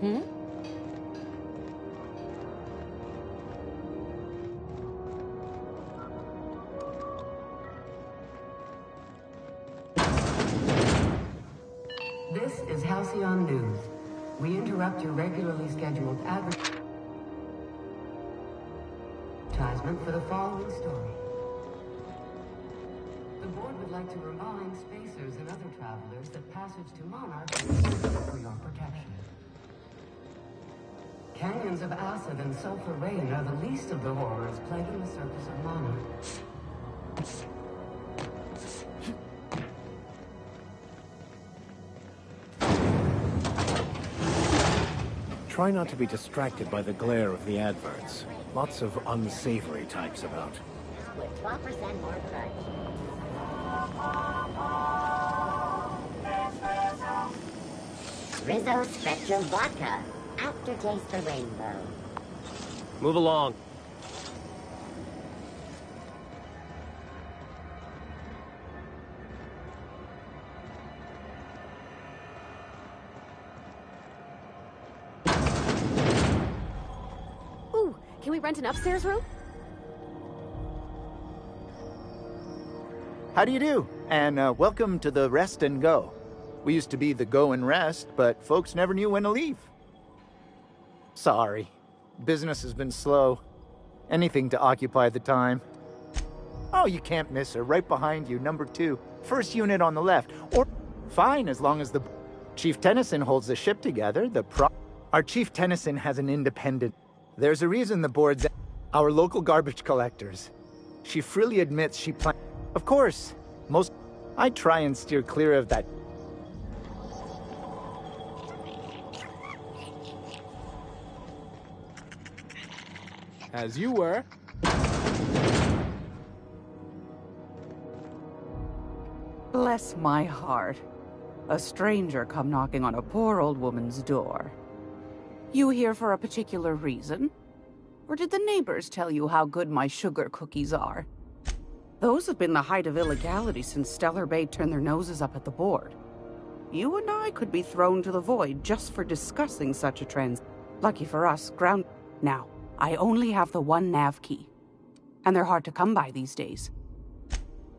Hmm? This is Halcyon News. We interrupt your regularly scheduled advertisement for the following story. The board would like to remind spacers and other travelers that passage to Monarch is reserved for your protection. Canyons of acid and sulfur rain are the least of the horrors plaguing the surface of Monarch. Try not to be distracted by the glare of the adverts. Lots of unsavory types about. With 12% more price. Rizzo Spectrum Vodka. Aftertaste the rainbow. Move along. Ooh, can we rent an upstairs room? How do you do? And welcome to the Rest and Go. We used to be the Go and Rest, but folks never knew when to leave. Sorry. Business has been slow. Anything to occupy the time. Oh, you can't miss her. Right behind you, number 2. First unit on the left. Or fine, as long as the Chief Tennyson holds the ship together. Our Chief Tennyson has an independent. There's a reason the board's our local garbage collectors. She freely admits she plans. Of course, I try and steer clear of that. As you were. Bless my heart. A stranger come knocking on a poor old woman's door. You here for a particular reason? Or did the neighbors tell you how good my sugar cookies are? Those have been the height of illegality since Stellar Bay turned their noses up at the board. You and I could be thrown to the void just for discussing such a trans. Lucky for us, ground. Now, I only have the one nav key. And they're hard to come by these days.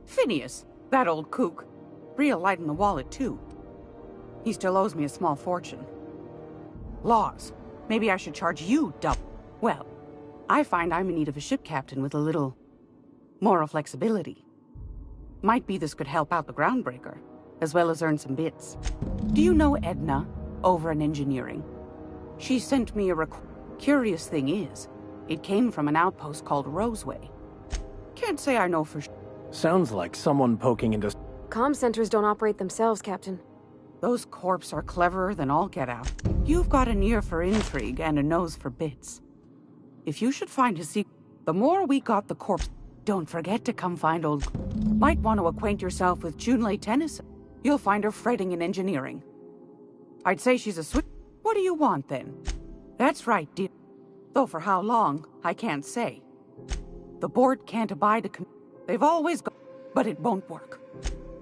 Phineas, that old kook. Real light in the wallet, too. He still owes me a small fortune. Laws. Maybe I should charge you double. Well, I find I'm in need of a ship captain with a little moral flexibility. Might be this could help out the groundbreaker, as well as earn some bits. Do you know Edna, over in engineering? She sent me a Curious thing is, it came from an outpost called Roseway. Can't say I know for sure. Sounds like someone poking into... Comm centers don't operate themselves, Captain. Those corps are cleverer than all get out. You've got an ear for intrigue and a nose for bits. If you should find a secret, the more we got the corpse, don't forget to come find old... Might want to acquaint yourself with Junlei Tennyson. You'll find her fretting in engineering. I'd say she's a sweet... What do you want, then? That's right, dear. Though for how long, I can't say. The board can't abide a... They've always gone, but it won't work.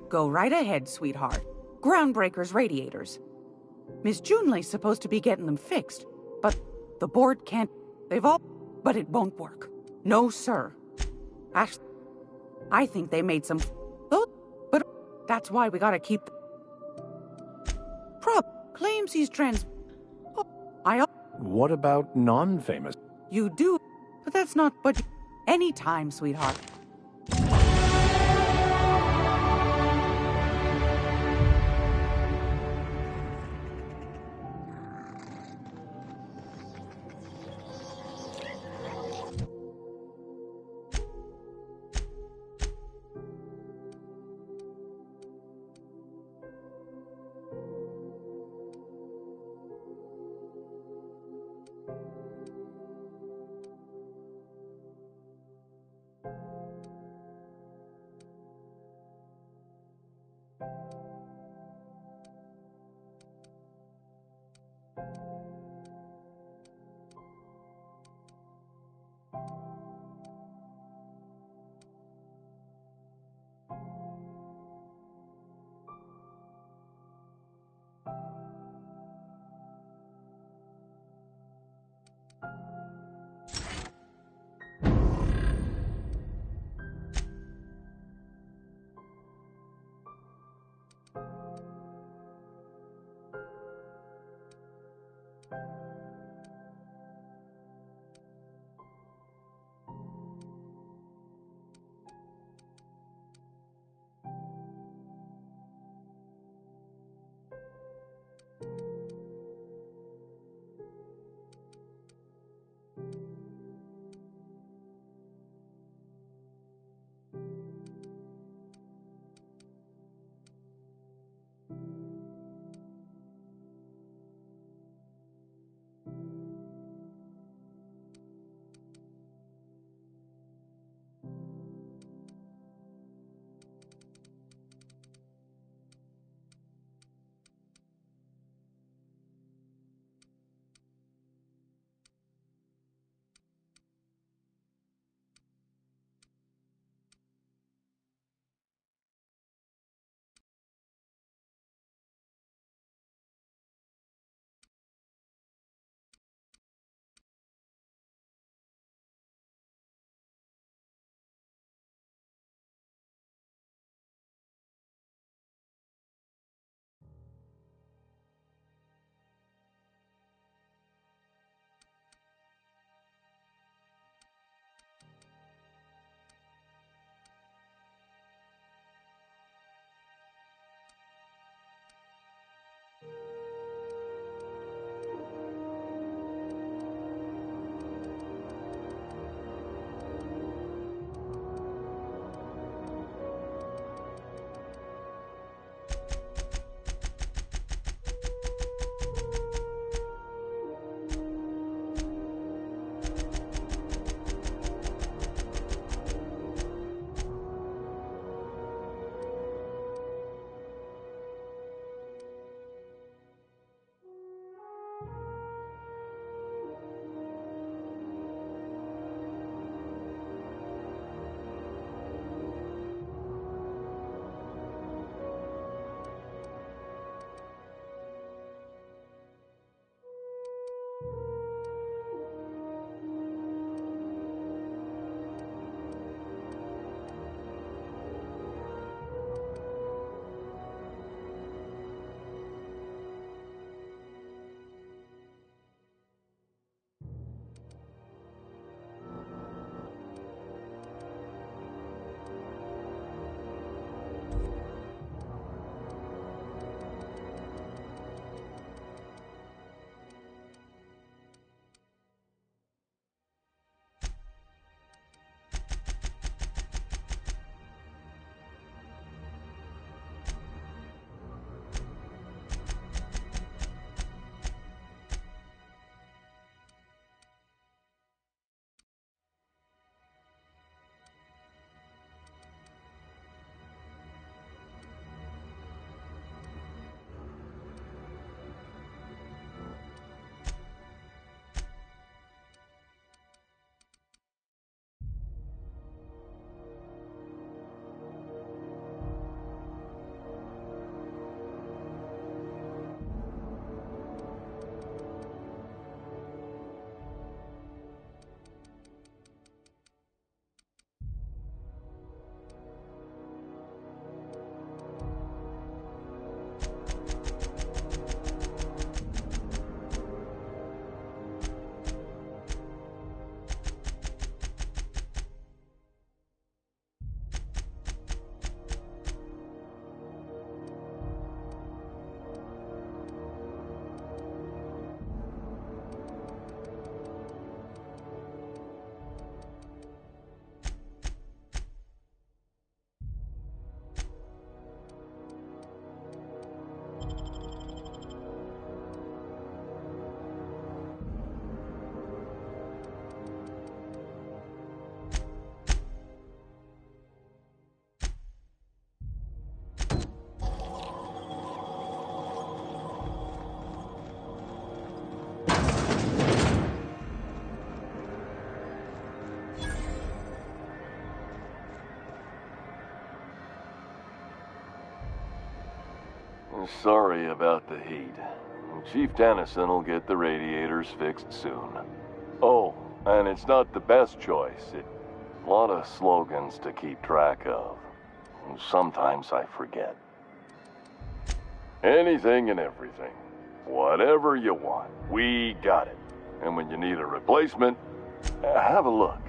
Go right ahead, sweetheart. Groundbreaker's radiators. Miss Junlei's supposed to be getting them fixed, but the board can't... They've all... But it won't work. No, sir. Actually, I think they made some... But that's why we gotta keep... Prob claims he's trans... What about non-famous? You do, but that's not... But anytime, sweetheart. Sorry about the heat. Chief Dennison will get the radiators fixed soon. Oh, and it's not the best choice. A lot of slogans to keep track of. Sometimes I forget. Anything and everything. Whatever you want, we got it. And when you need a replacement, have a look.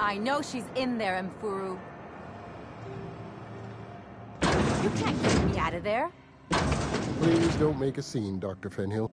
I know she's in there, Mfuru. You can't get me out of there. Please don't make a scene, Dr. Fenhill.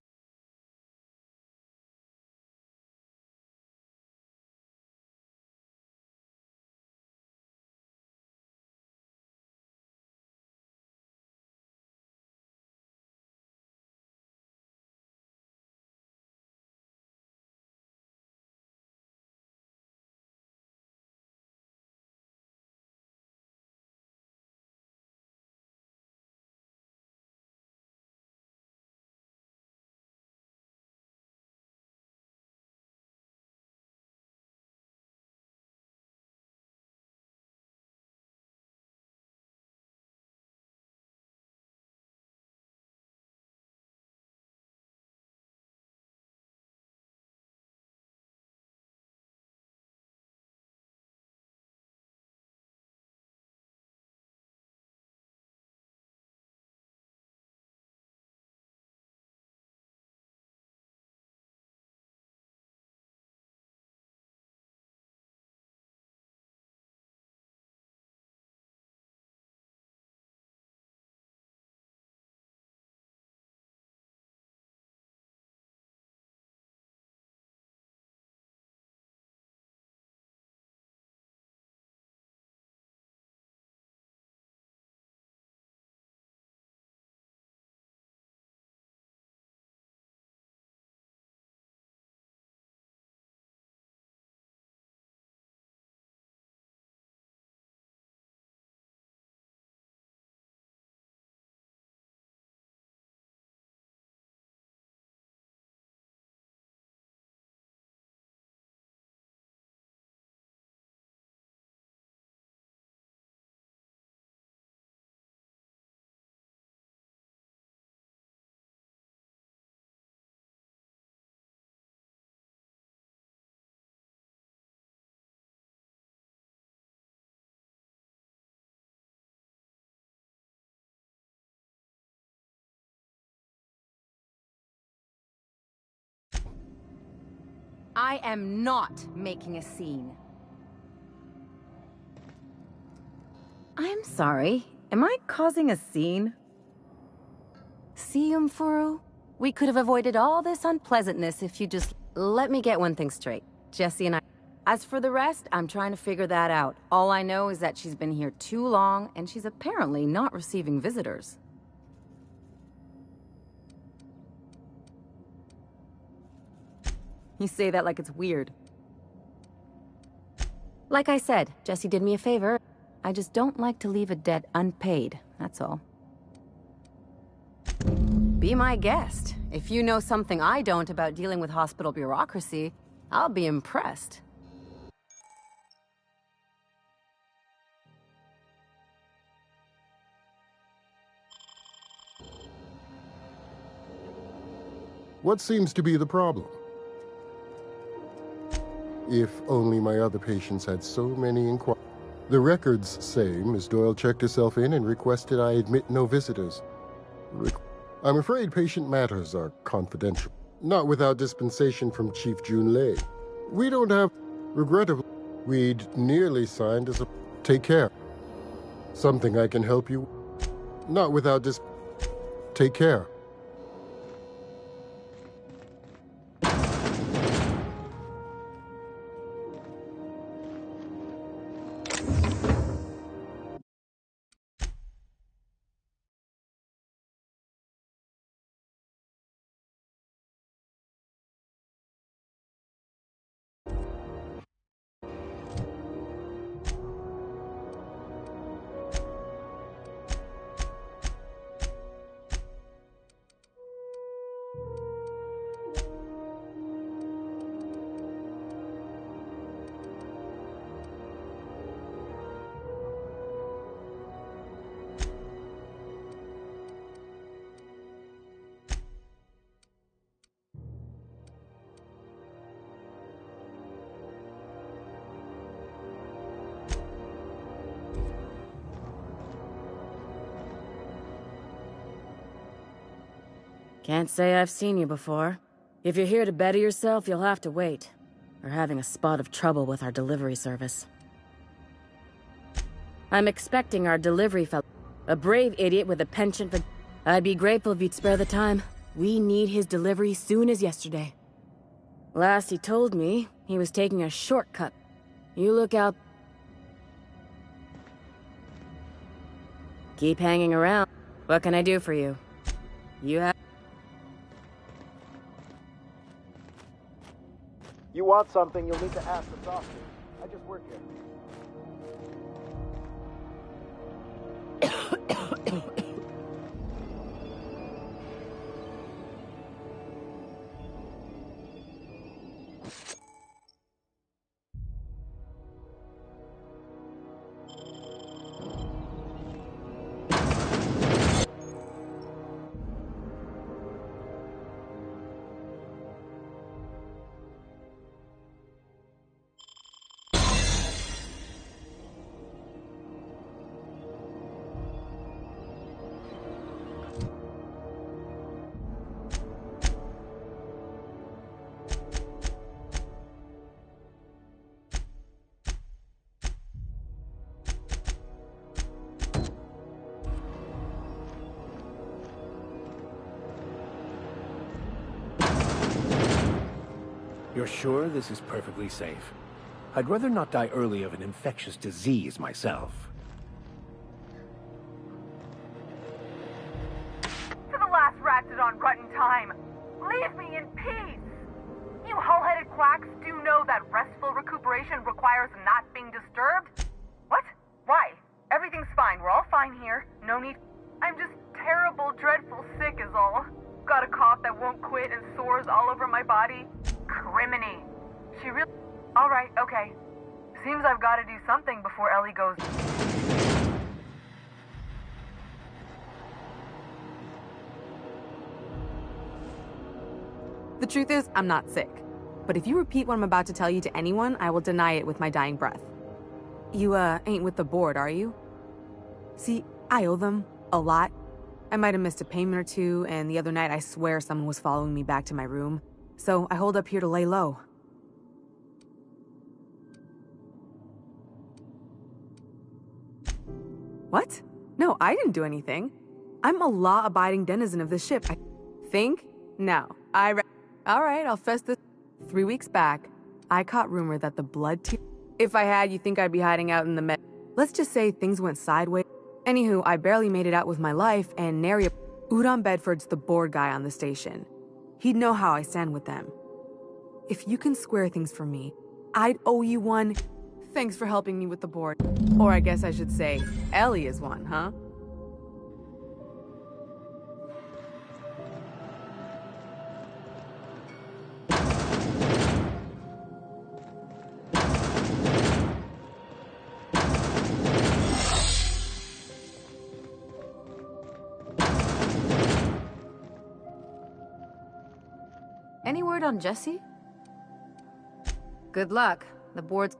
I am not making a scene. I'm sorry. Am I causing a scene? See, Furu? We could have avoided all this unpleasantness if you just... Let me get one thing straight. Jesse and I... As for the rest, I'm trying to figure that out. All I know is that she's been here too long, and she's apparently not receiving visitors. You say that like it's weird. Like I said, Jesse did me a favor. I just don't like to leave a debt unpaid, that's all. Be my guest. If you know something I don't about dealing with hospital bureaucracy, I'll be impressed. What seems to be the problem? If only my other patients had so many inquiries. The records say Miss Doyle checked herself in and requested I admit no visitors. I'm afraid patient matters are confidential. Not without dispensation from Chief Junlei. We don't have... Regrettably, we'd nearly signed as a... Take care. Something I can help you... Not without Take care. Can't say I've seen you before. If you're here to better yourself, you'll have to wait. We're having a spot of trouble with our delivery service. I'm expecting our delivery fellow, a brave idiot with a penchant for... I'd be grateful if you'd spare the time. We need his delivery soon as yesterday. Last he told me, he was taking a shortcut. You look out. Keep hanging around. What can I do for you? You have... You want something, you'll need to ask the doctor. I just work here. You're sure this is perfectly safe? I'd rather not die early of an infectious disease myself. To the last Ratdodon rut in time, leave me in peace! You hull-headed quacks do know that restful recuperation requires not being disturbed? What? Why? Everything's fine. We're all fine here. No need... I'm just terrible, dreadful sick is all. Got a cough that won't quit and sores all over my body. Criminy. She really... Alright, okay. Seems I've got to do something before Ellie goes... The truth is, I'm not sick. But if you repeat what I'm about to tell you to anyone, I will deny it with my dying breath. You, ain't with the board, are you? See, I owe them a lot. I might have missed a payment or two, and the other night I swear someone was following me back to my room. So I hold up here to lay low. What? No, I didn't do anything. I'm a law-abiding denizen of this ship. I think? No. Alright, I'll fess this. 3 weeks back, I caught rumor that the blood team... If I had, you think I'd be hiding out in the med... Let's just say things went sideways. Anywho, I barely made it out with my life, and nary a... Udon Bedford's the board guy on the station. He'd know how I stand with them. If you can square things for me, I'd owe you one. Thanks for helping me with the board. Or I guess I should say, Ellie is one, huh? Any word on Jesse? Good luck. The board's...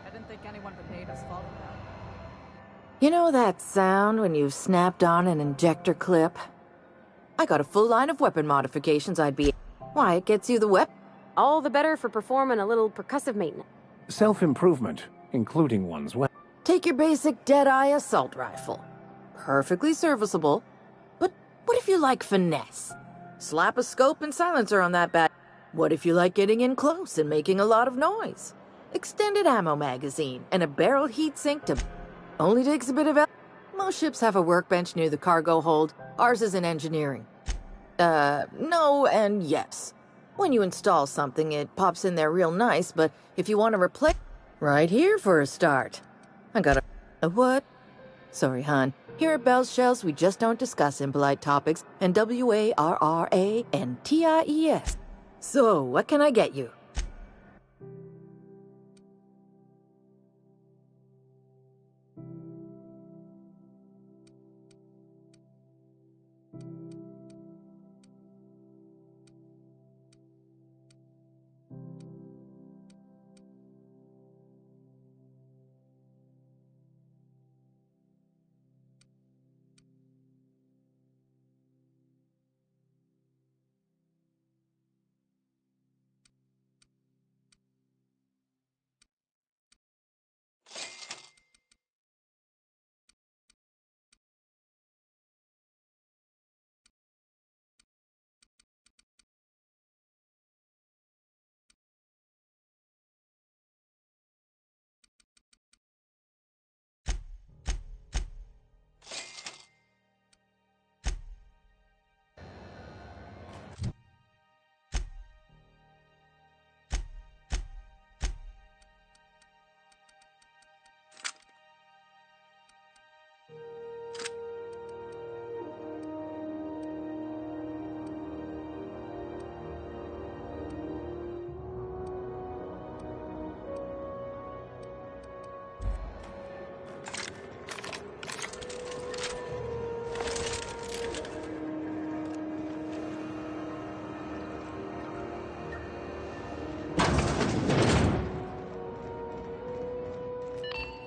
I didn't think anyone would hate us following that. You know that sound when you've snapped on an injector clip? I got a full line of weapon modifications I'd be... Why, it gets you the weapon. All the better for performing a little percussive maintenance. Self-improvement, including one's weapon. Take your basic Deadeye assault rifle. Perfectly serviceable. But what if you like finesse? Slap a scope and silencer on that bad... What if you like getting in close and making a lot of noise? Extended ammo magazine and a barrel heatsink to... Only takes a bit of... Most ships have a workbench near the cargo hold. Ours is in engineering. No and yes. When you install something, it pops in there real nice, but if you want to replace... Right here for a start. I got a what? Sorry, hon. Here at Bell's Shells, we just don't discuss impolite topics, and WARRANTIES. So, what can I get you?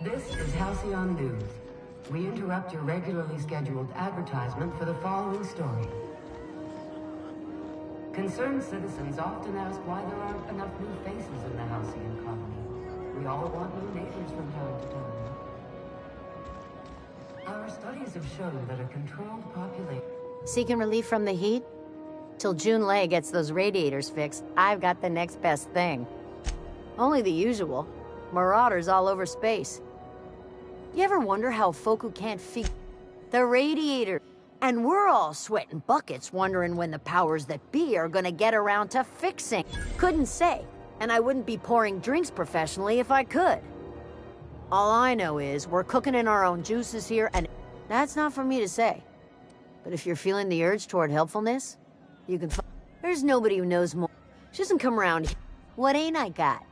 This is Halcyon News. We interrupt your regularly scheduled advertisement for the following story. Concerned citizens often ask why there aren't enough new faces in the Halcyon colony. We all want new neighbors from time to time. Our studies have shown that a controlled population... Seeking relief from the heat? Till June Lay gets those radiators fixed, I've got the next best thing. Only the usual. Marauders all over space. You ever wonder how folk who can't figure the radiator? And we're all sweating buckets wondering when the powers that be are gonna get around to fixing. Couldn't say, and I wouldn't be pouring drinks professionally if I could. All I know is we're cooking in our own juices here, and that's not for me to say. But if you're feeling the urge toward helpfulness, you can there's nobody who knows more. She doesn't come around here. What ain't I got?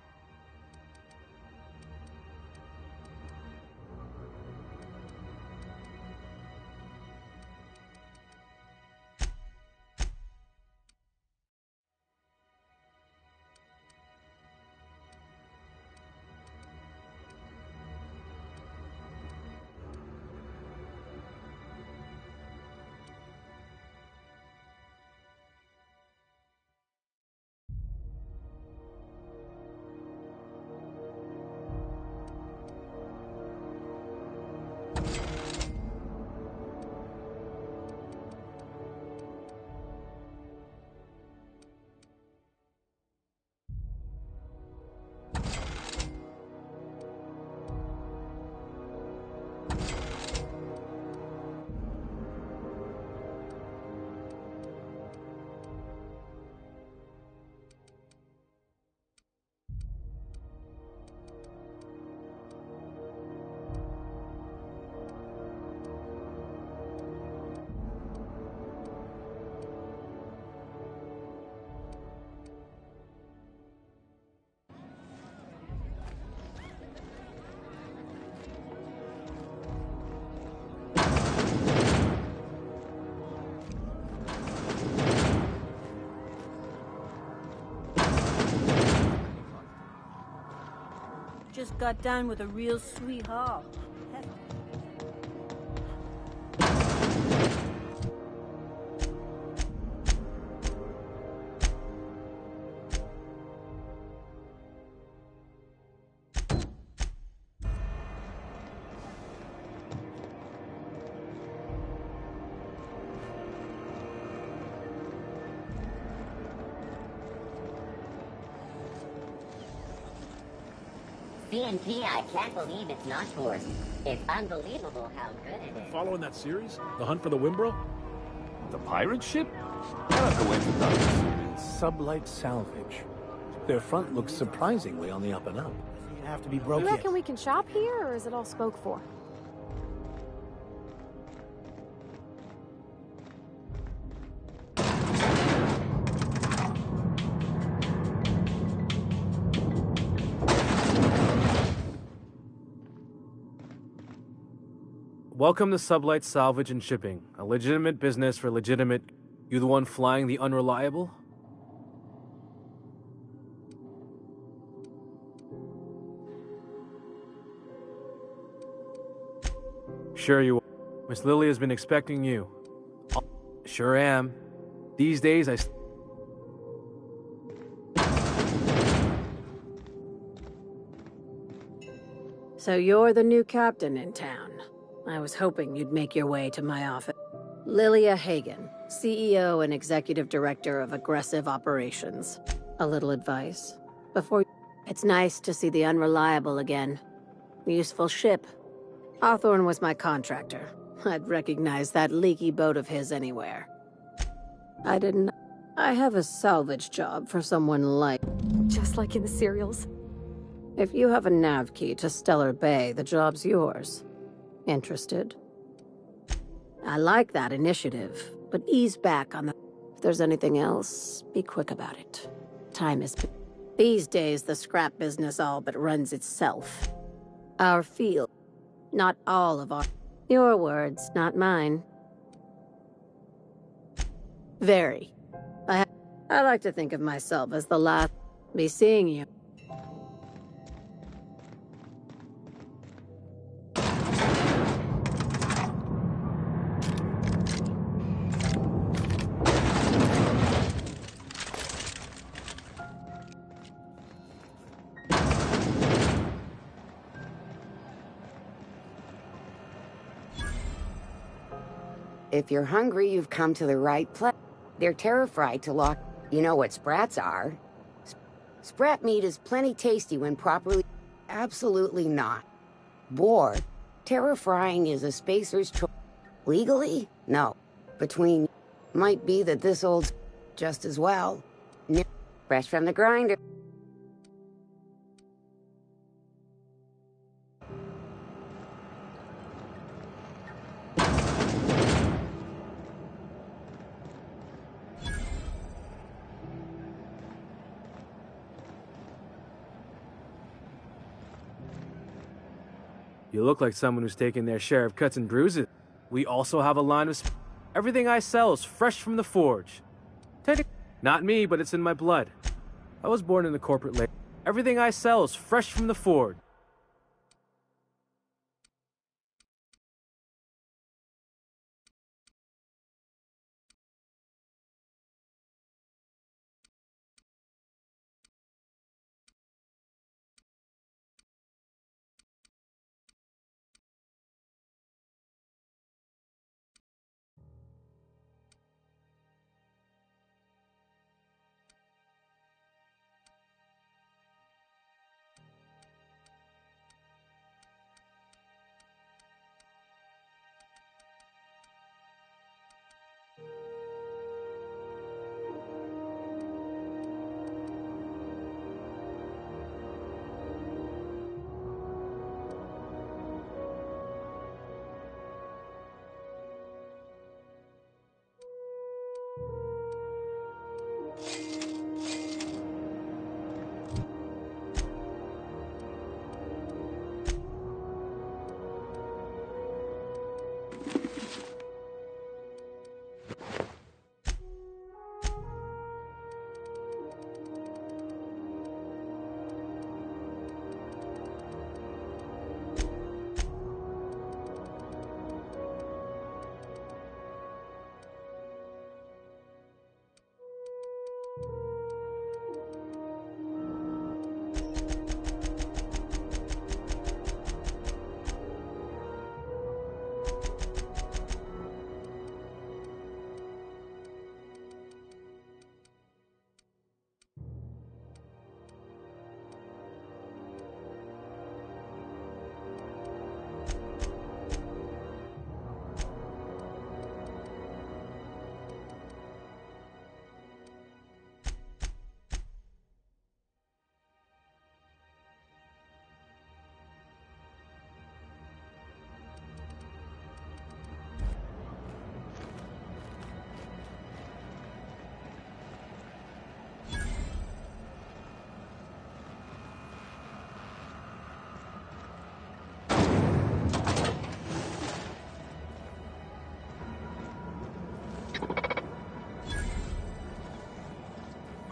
Just got done with a real sweet haul. CNT, I can't believe it's not forced. It's unbelievable how good it is. Following that series? The Hunt for the Wimbro? The pirate ship? Not a coincidence. Sublight salvage. Their front looks surprisingly on the up and up. You have to be broke You in. reckon we can shop here, or is it all spoke for? Welcome to Sublight Salvage and Shipping, a legitimate business for legitimate... You the one flying the unreliable? Sure you are. Miss Lily has been expecting you. Sure am. These days I... So you're the new captain in town. I was hoping you'd make your way to my office. Lilia Hagen, CEO and Executive Director of Aggressive Operations. A little advice. Before... It's nice to see the Unreliable again. Useful ship. Hawthorne was my contractor. I'd recognize that leaky boat of his anywhere. I didn't... I have a salvage job for someone like... Just like in the serials. If you have a nav key to Stellar Bay, the job's yours. Interested? I like that initiative, but ease back on the... If there's anything else, be quick about it. Time is... These days, the scrap business all but runs itself. Our field. Not all of our... Your words, not mine. Very. I like to think of myself as the last... Be seeing you. If you're hungry, you've come to the right place. They're terrified to lock... You know what sprats are? Sprat meat is plenty tasty when properly... Absolutely not. Bored. Terror-frying is a spacer's choice. Legally? No. Between... Might be that this old... Just as well. Fresh from the grinder. You look like someone who's taken their share of cuts and bruises. We also have a line of... Everything I sell is fresh from the forge. Not me, but it's in my blood. I was born in the corporate labor. Everything I sell is fresh from the forge.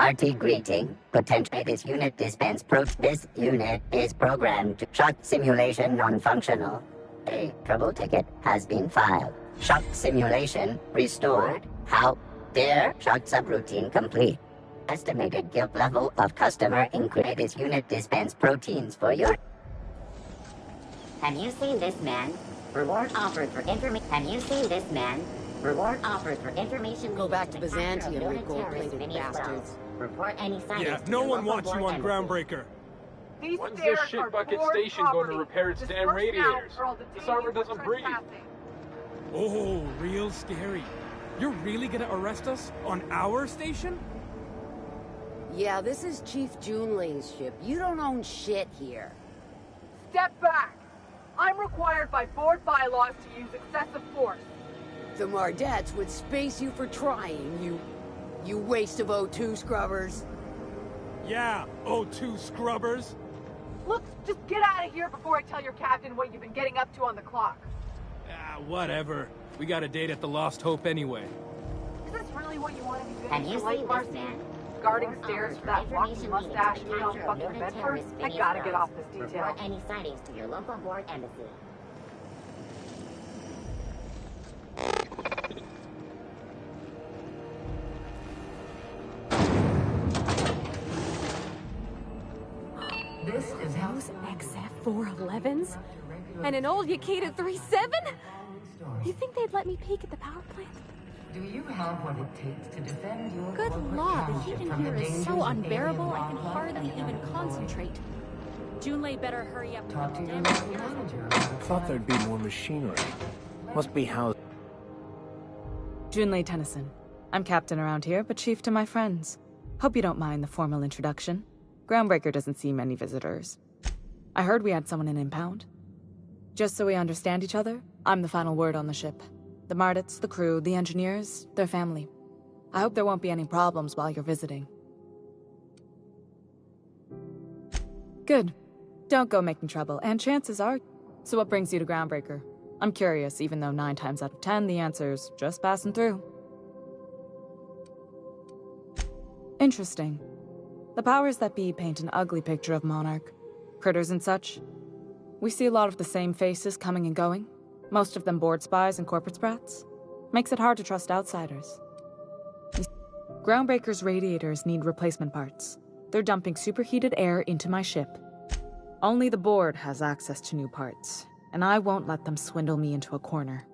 Hearty greeting. Potentially this unit dispense This unit is programmed to shock simulation non-functional. A trouble ticket has been filed. Shock simulation restored. How dare shock subroutine complete. Estimated guilt level of customer increase. This unit dispense proteins for your... Have you seen this man? Reward offered for information. Have you seen this man? Reward offered for information. Go back to Byzantium, you gold-plated bastards. Report any sightings. Yeah, no one wants you on Groundbreaker. When's this shit bucket station going to repair its damn radiators? This armor doesn't breathe. Oh, real scary. You're really gonna arrest us on our station? Yeah, this is Chief Junlei's ship. You don't own shit here. Step back! I'm required by board bylaws to use excessive force. The Mardettes would space you for trying, you waste of O2 scrubbers. Yeah, O2 scrubbers. Look, just get out of here before I tell your captain what you've been getting up to on the clock. Ah, whatever. We got a date at the Lost Hope anyway. Is this really what you want to be doing? Have you seen this man? Guarding stairs for that walking mustache neon fucking Bedford? I gotta get off this detail. Report any sightings to your local board embassy. This is how Those XF411s? And an old Yakita 37? You think they'd let me peek at the power plant? Do you have what it takes to defend your Good corporate lord, the township heat in from here the is dangers so of unbearable alien I can life hardly and even habitants? concentrate. Junlei better hurry up. Talk to your Damn local it. manager. Thought there'd be more machinery. Must be housed. Junlei Tennyson. I'm captain around here, but chief to my friends. Hope you don't mind the formal introduction. Groundbreaker doesn't see many visitors. I heard we had someone in impound. Just so we understand each other, I'm the final word on the ship. The Mardits, the crew, the engineers, their family. I hope there won't be any problems while you're visiting. Good. Don't go making trouble, and chances are... So what brings you to Groundbreaker? I'm curious, even though 9 times out of 10 the answer's just passing through. Interesting. The powers that be paint an ugly picture of Monarch. Critters and such. We see a lot of the same faces coming and going. Most of them board spies and corporate sprats. Makes it hard to trust outsiders. Groundbreaker's radiators need replacement parts. They're dumping superheated air into my ship. Only the board has access to new parts, and I won't let them swindle me into a corner.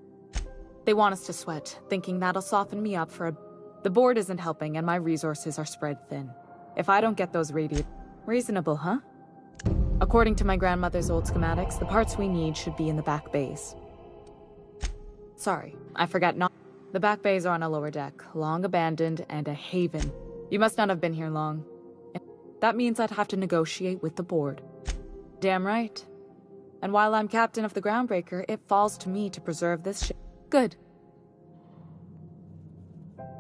They want us to sweat, thinking that'll soften me up for a... The board isn't helping, and my resources are spread thin. If I don't get those radiators... Reasonable, huh? According to my grandmother's old schematics, the parts we need should be in the back bays. Sorry, I forgot not... The back bays are on a lower deck, long abandoned, and a haven. You must not have been here long. That means I'd have to negotiate with the board. Damn right. And while I'm captain of the Groundbreaker, it falls to me to preserve this ship. Good.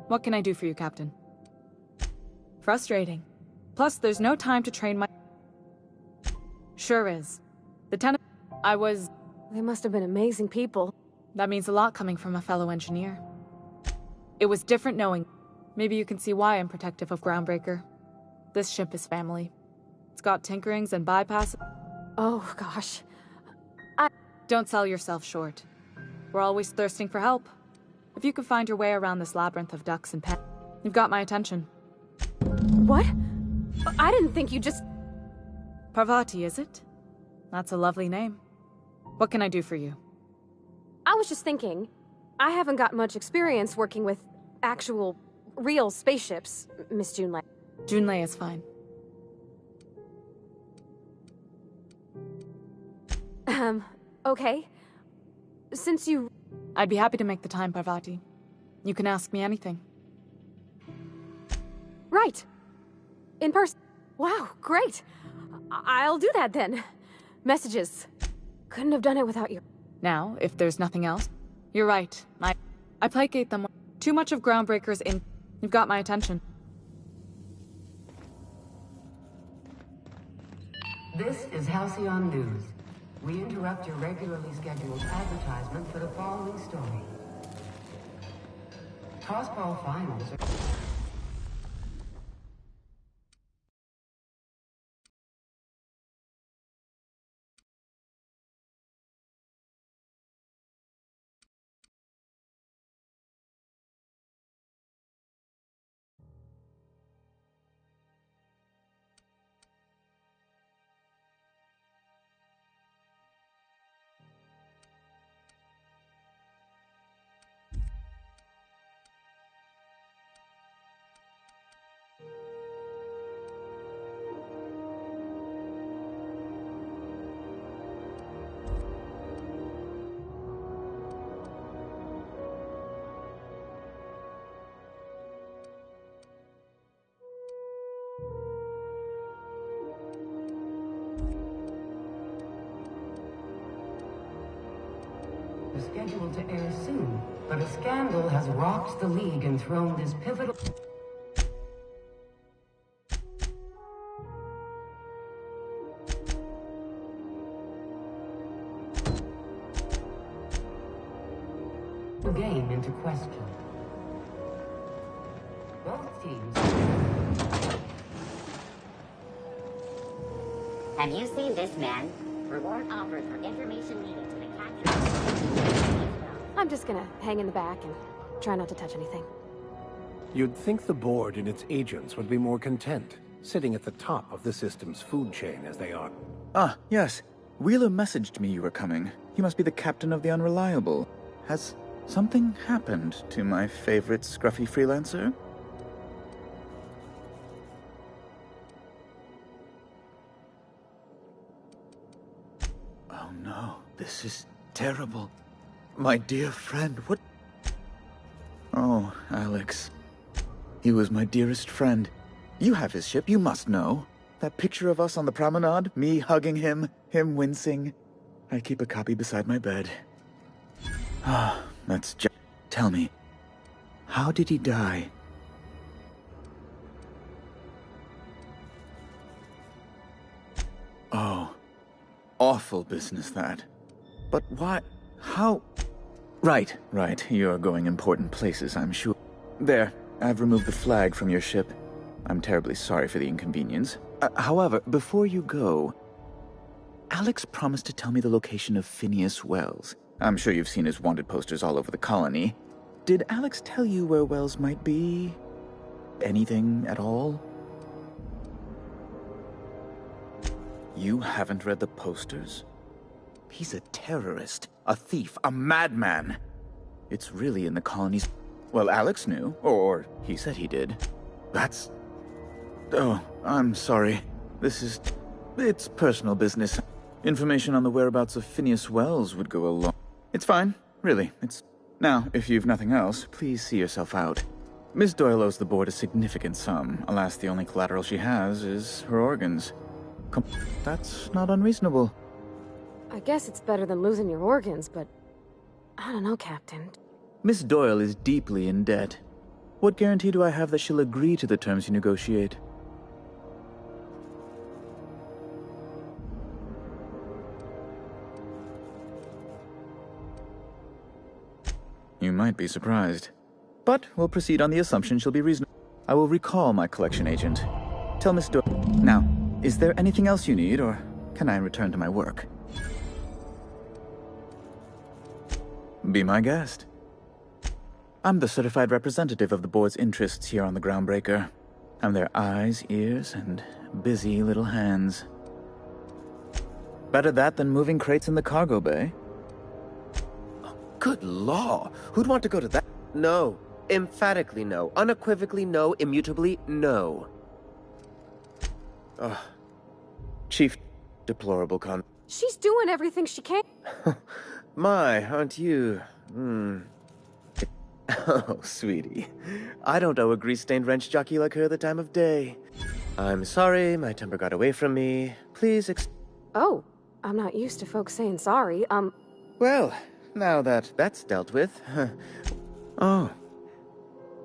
What can I do for you, Captain? Frustrating. Plus, there's no time to train my... Sure is. The tenant... I was... They must have been amazing people. That means a lot coming from a fellow engineer. It was different knowing... Maybe you can see why I'm protective of Groundbreaker. This ship is family. It's got tinkerings and bypasses. Oh, gosh. Don't sell yourself short. We're always thirsting for help. If you can find your way around this labyrinth of ducks and pens, you've got my attention. What? I didn't think you just... Parvati, is it? That's a lovely name. What can I do for you? I was just thinking, I haven't got much experience working with actual, real spaceships, Miss Junlei. Junlei is fine. Okay. Since you... I'd be happy to make the time, Parvati. You can ask me anything. Right. In person. Wow, great. I'll do that then. Messages. Couldn't have done it without you. Now, if there's nothing else... You're right. I placate them. Too much of Groundbreaker's in... You've got my attention. This is Halcyon News. We interrupt your regularly scheduled advertisement for the following story. Tossball finals are... is scheduled to air soon, but a scandal has rocked the League and thrown this pivotal... game into question. Both teams... Have you seen this man? Reward offered for information needed to the capture. I'm just gonna hang in the back and try not to touch anything. You'd think the board and its agents would be more content, sitting at the top of the system's food chain as they are. Ah, yes. Wheeler messaged me you were coming. He must be the captain of the Unreliable. Has something happened to my favorite scruffy freelancer? Oh no, this is terrible. My dear friend, what? Oh, Alex. He was my dearest friend. You have his ship, you must know. That picture of us on the promenade, me hugging him, him wincing. I keep a copy beside my bed. Ah, that's just... Tell me, how did he die? Oh, awful business that. But why? How? Right, you're going important places, I'm sure. There, I've removed the flag from your ship. I'm terribly sorry for the inconvenience. However, before you go, Alex promised to tell me the location of Phineas Wells. I'm sure you've seen his wanted posters all over the colony. Did Alex tell you where Wells might be? Anything at all? You haven't read the posters? He's a terrorist, a thief, a madman. It's really in the colony's... Well, Alex knew, or he said he did. That's... Oh, I'm sorry. It's personal business. Information on the whereabouts of Phineas Wells would go a long... It's fine, really, Now, if you've nothing else, please see yourself out. Miss Doyle owes the board a significant sum. Alas, the only collateral she has is her organs. That's not unreasonable. I guess it's better than losing your organs, but... I don't know, Captain. Miss Doyle is deeply in debt. What guarantee do I have that she'll agree to the terms you negotiate? You might be surprised. But we'll proceed on the assumption she'll be reasonable. I will recall my collection agent. Tell Miss Doyle... Now, is there anything else you need, or can I return to my work? Be my guest. I'm the certified representative of the board's interests here on the Groundbreaker. I'm their eyes, ears, and busy little hands. Better that than moving crates in the cargo bay. Good law! Who'd want to go to that? No. Emphatically no. Unequivocally no. Immutably no. Ugh. Chief, deplorable con... She's doing everything she can. My, aren't you? Oh, sweetie. I don't owe a grease-stained wrench jockey like her the time of day. I'm sorry, my temper got away from me. Please Oh, I'm not used to folks saying sorry. Well, now that that's dealt with... Oh.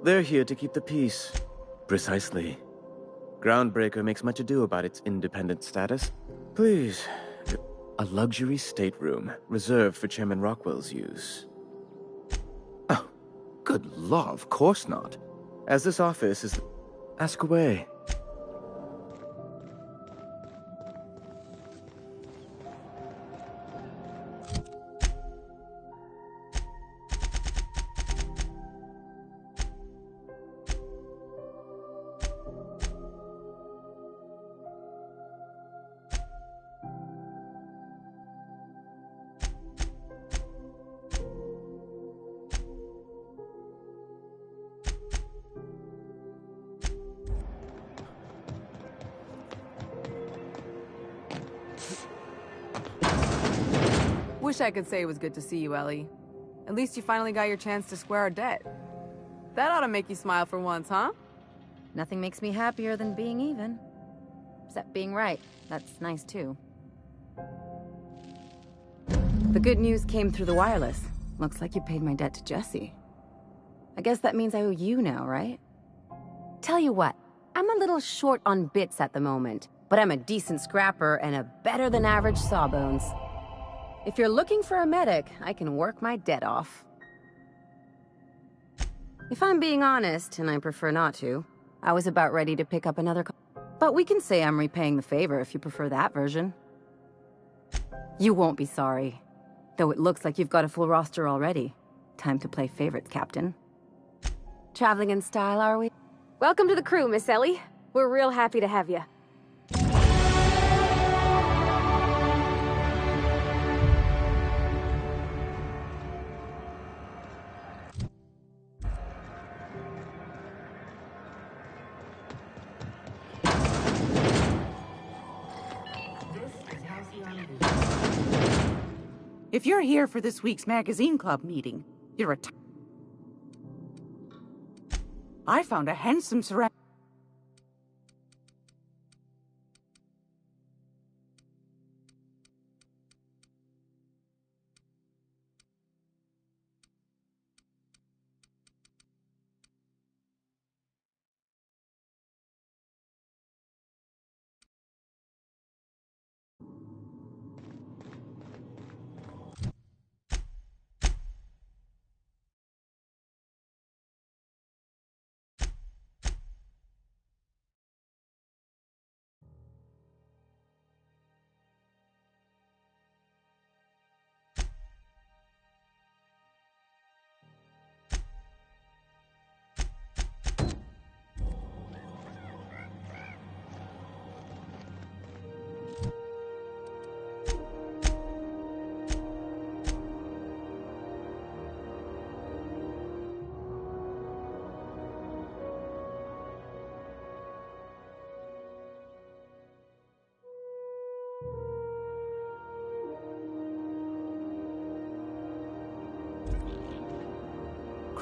They're here to keep the peace. Precisely. Groundbreaker makes much ado about its independent status. Please. A luxury stateroom, reserved for Chairman Rockwell's use. Oh, good law, of course not. As this office is... Ask away. Wish I could say it was good to see you, Ellie. At least you finally got your chance to square our debt. That ought to make you smile for once, huh? Nothing makes me happier than being even. Except being right. That's nice, too. The good news came through the wireless. Looks like you paid my debt to Jesse. I guess that means I owe you now, right? Tell you what, I'm a little short on bits at the moment, but I'm a decent scrapper and a better-than-average sawbones. If you're looking for a medic, I can work my debt off. If I'm being honest, and I prefer not to, I was about ready to pick up another but we can say I'm repaying the favor if you prefer that version. You won't be sorry. Though it looks like you've got a full roster already. Time to play favorites, Captain. Traveling in style, are we? Welcome to the crew, Miss Ellie. We're real happy to have you. If you're here for this week's magazine club meeting, you're a I found a handsome ceramic.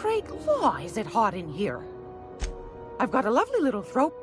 Great law, is it hot in here? I've got a lovely little throat.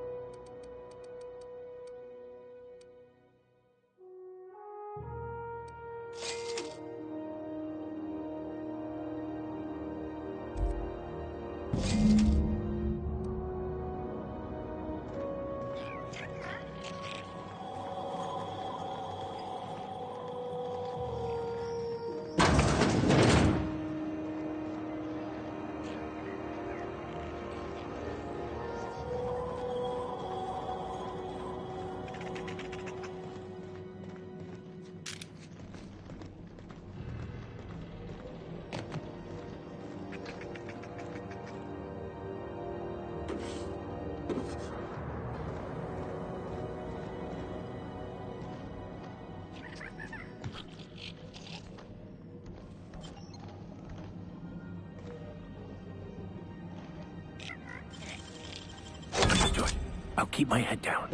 I'll keep my head down.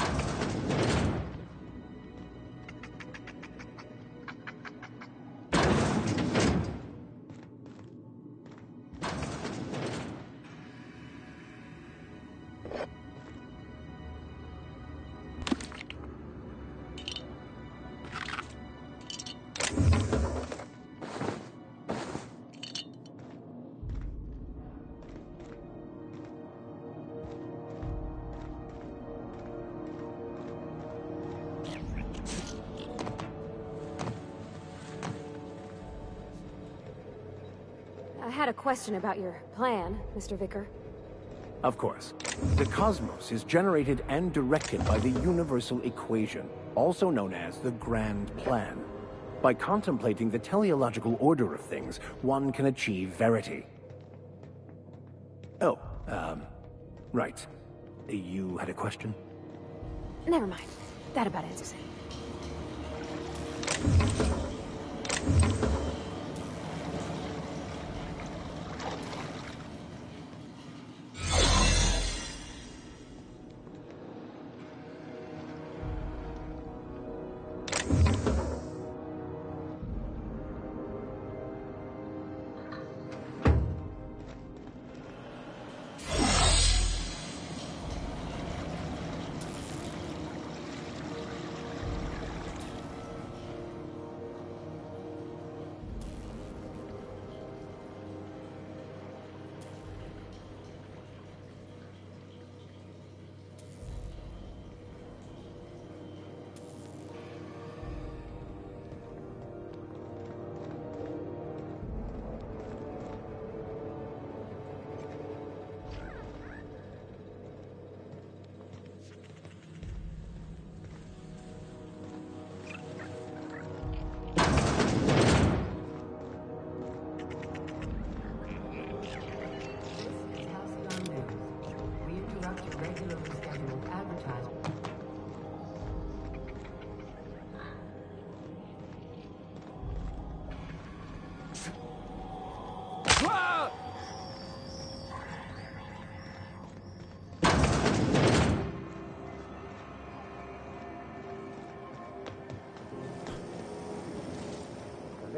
I had a question about your plan, Mr. Vicar. Of course. The cosmos is generated and directed by the universal equation, also known as the Grand Plan. By contemplating the teleological order of things, one can achieve verity. Oh, right. You had a question? Never mind. That about answers it.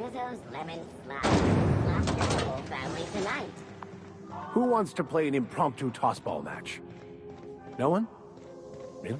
Rizzo's Lemon Slide. Slap your whole family tonight. Who wants to play an impromptu tossball match? No one? Really?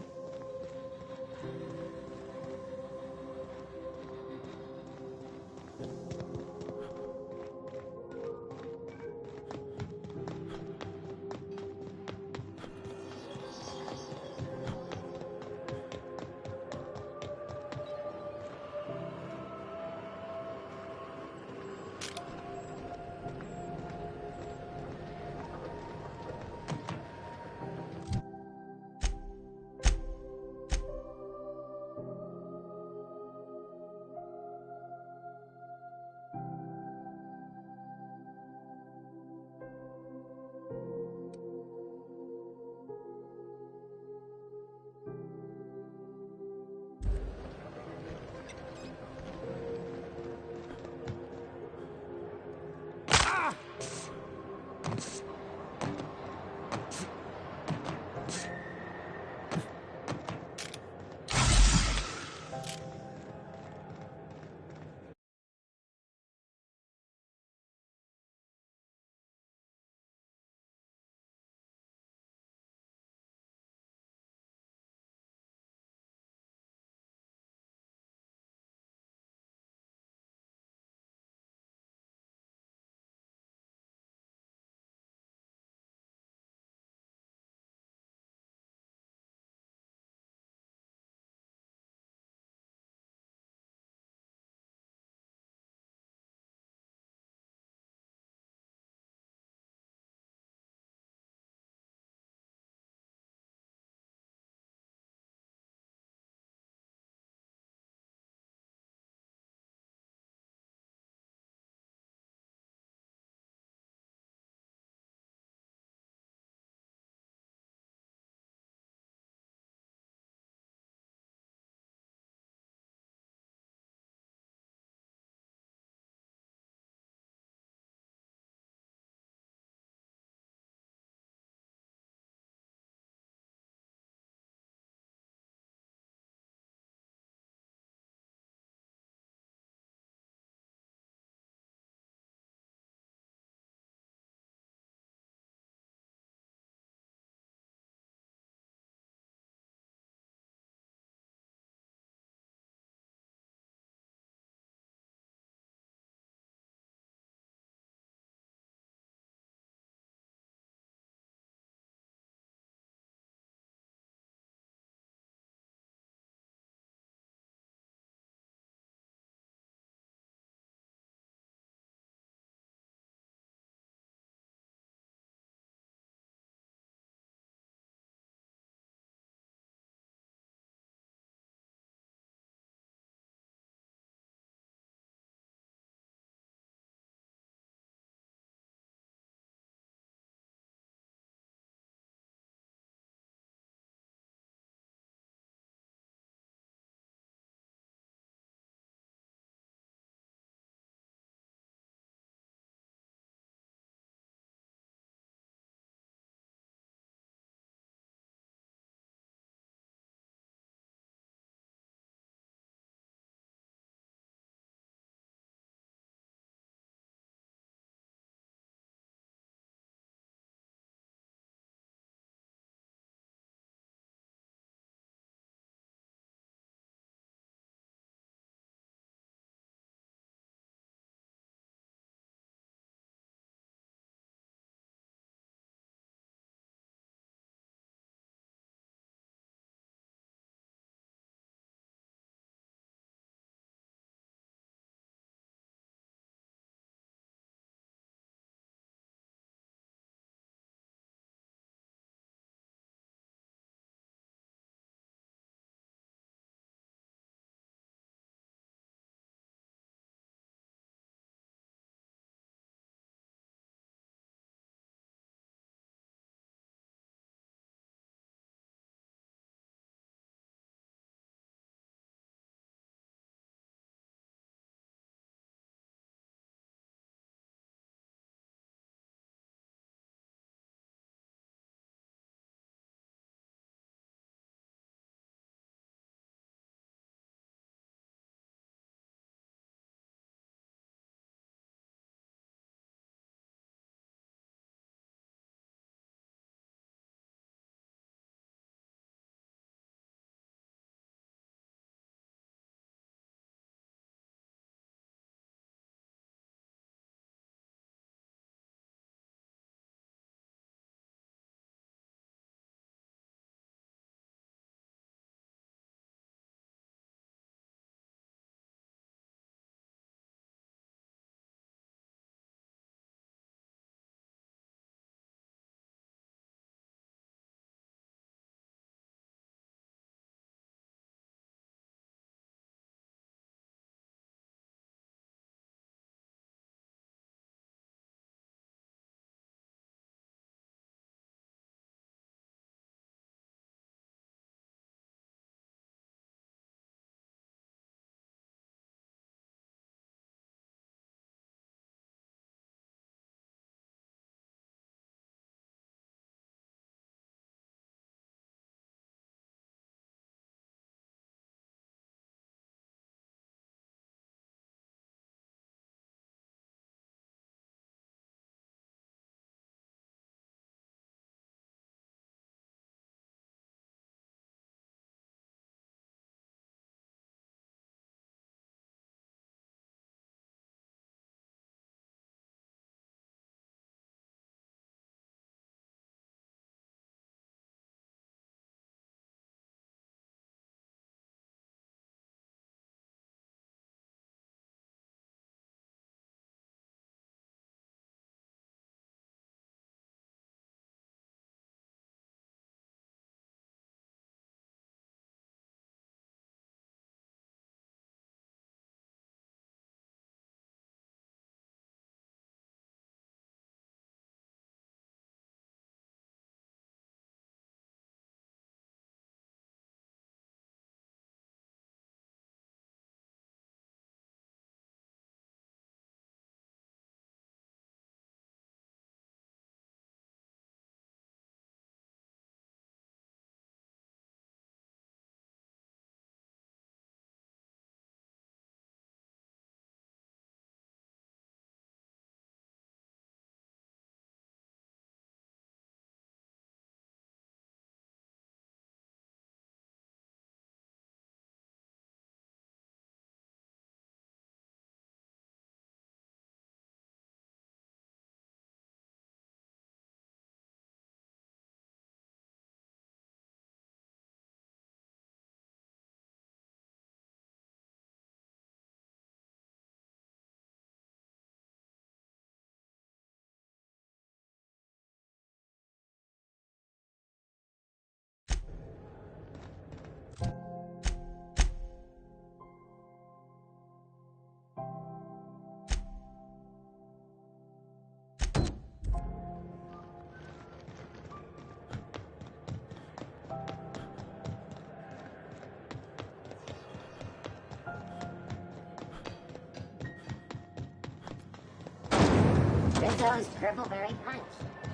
Mizo's Purpleberry Punch.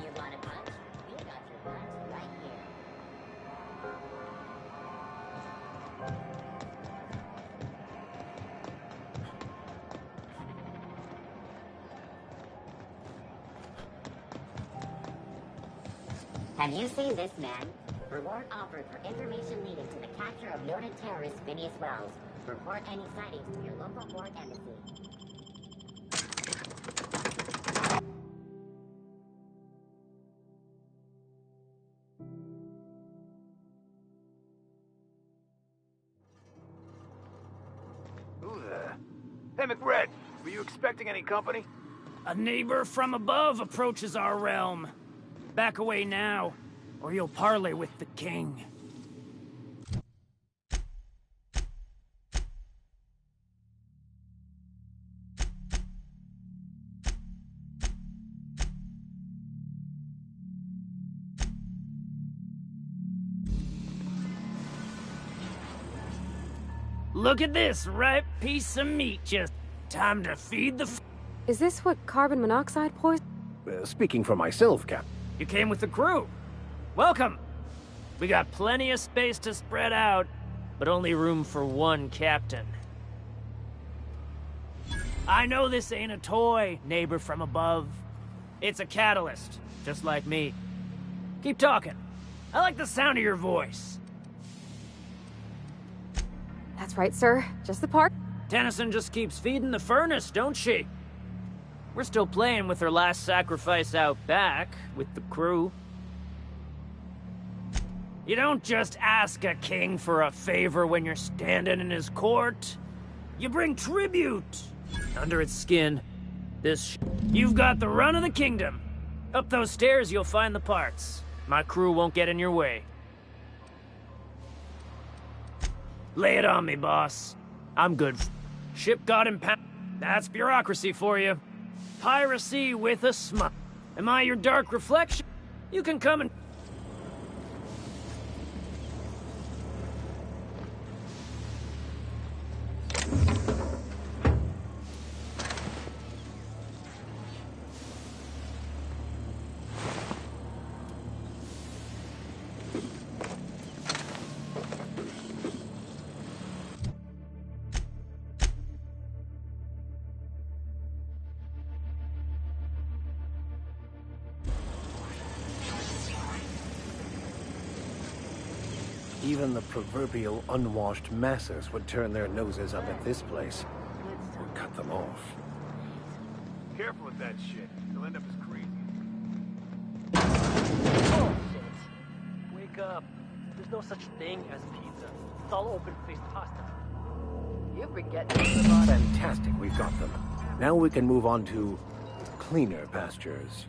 You want a punch? We got your punch right here. Have you seen this man? Reward offered for information leading to the capture of noted terrorist Phineas Wells. Report any sightings to your local port embassy. Who there? Hey, McRed, were you expecting any company? A neighbor from above approaches our realm. Back away now, or you'll parley with the king. Look at this ripe piece of meat, just time to feed the Is this what carbon monoxide poison? Speaking for myself, Cap. You came with the crew. Welcome. We got plenty of space to spread out, but only room for one captain. I know this ain't a toy, neighbor from above. It's a catalyst, just like me. Keep talking. I like the sound of your voice. That's right, sir. Just the part. Tennyson just keeps feeding the furnace, don't she? We're still playing with her last sacrifice out back, with the crew. You don't just ask a king for a favor when you're standing in his court. You bring tribute. Under its skin, you've got the run of the kingdom. Up those stairs, you'll find the parts. My crew won't get in your way. Lay it on me, boss. I'm good. Ship got impounded. That's bureaucracy for you. Piracy with a smile. Am I your dark reflection? You can come and... Even the proverbial unwashed masses would turn their noses up at this place. Or cut them off. Careful with that shit. You'll end up as crazy. Bullshit. Wake up. There's no such thing as pizza. It's all open-faced pasta. You've been getting Fantastic, we've got them. Now we can move on to cleaner pastures.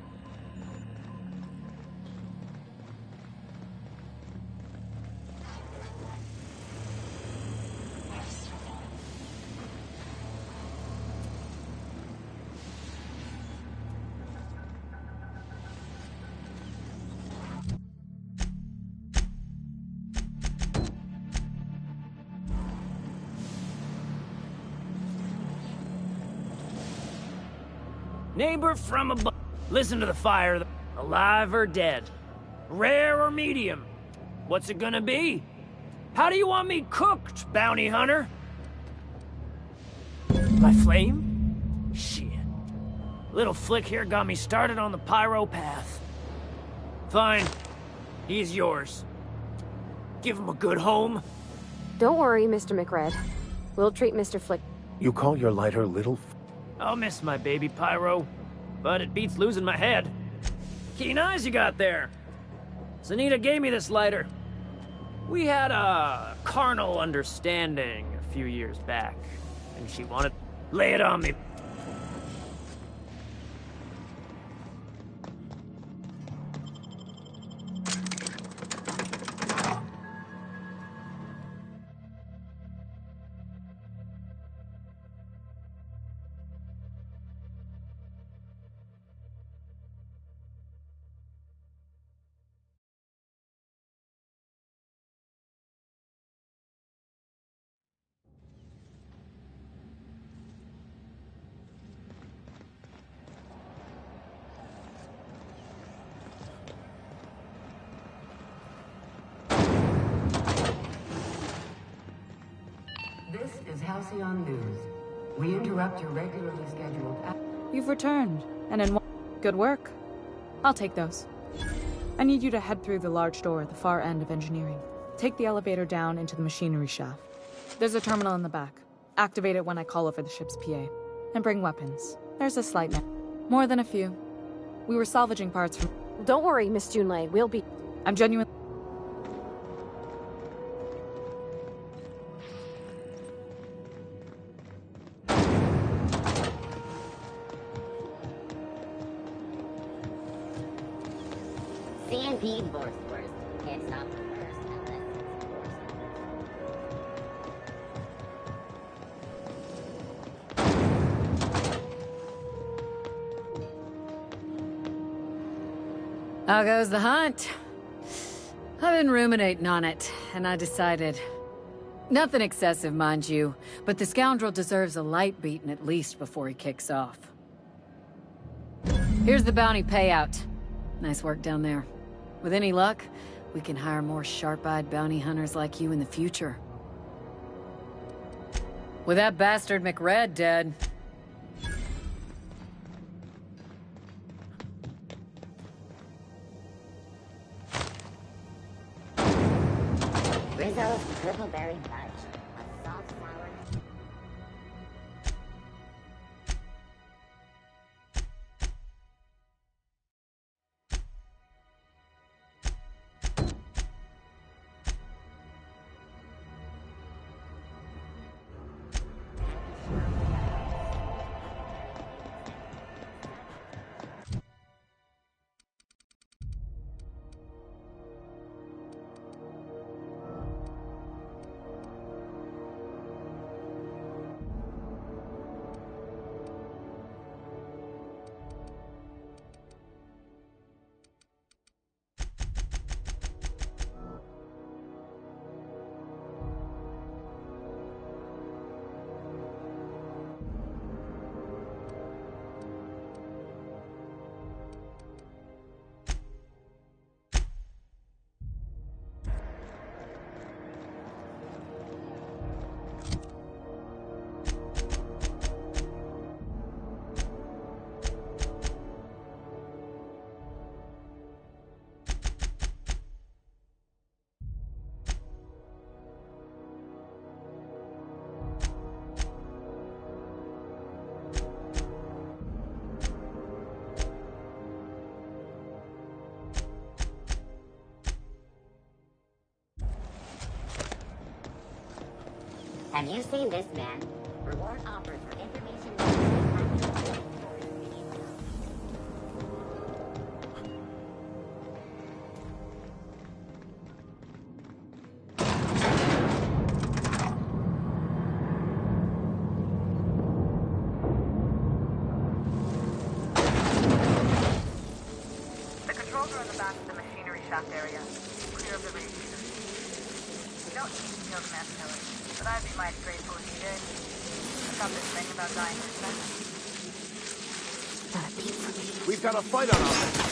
Neighbor from above. Listen to the fire. Alive or dead? Rare or medium? What's it gonna be? How do you want me cooked, bounty hunter? My flame? Shit. Little flick here got me started on the pyro path. Fine. He's yours. Give him a good home. Don't worry, Mr. McRed. We'll treat Mr. Flick. You call your lighter Little I'll miss my baby pyro, but it beats losing my head. Keen eyes you got there. Sunita gave me this lighter. We had a carnal understanding a few years back, and she wanted... Lay it on me. This is Halcyon News. We interrupt your regularly scheduled... You've returned, and in one... Good work. I'll take those. I need you to head through the large door at the far end of engineering. Take the elevator down into the machinery shaft. There's a terminal in the back. Activate it when I call over the ship's PA. And bring weapons. There's a slight more than a few. We were salvaging parts from... Don't worry, Miss Junlei. We'll be... I'm genuine... CMP Force Force. Can't stop the first unless it's forced. How goes the hunt? I've been ruminating on it, and I decided... Nothing excessive, mind you, but the scoundrel deserves a light beating at least before he kicks off. Here's the bounty payout. Nice work down there. With any luck, we can hire more sharp-eyed bounty hunters like you in the future. With that bastard McRed dead... Rizzo's Purpleberry Fudge. A salt sour. Have you seen this man? Reward offered for information. The controls are in the back of the machinery shaft area. Clear of the radiators. You don't need to kill the mass killer, but I'd be mighty grateful if you did. I've got this thing about dying respect. We've got a fight on our hands.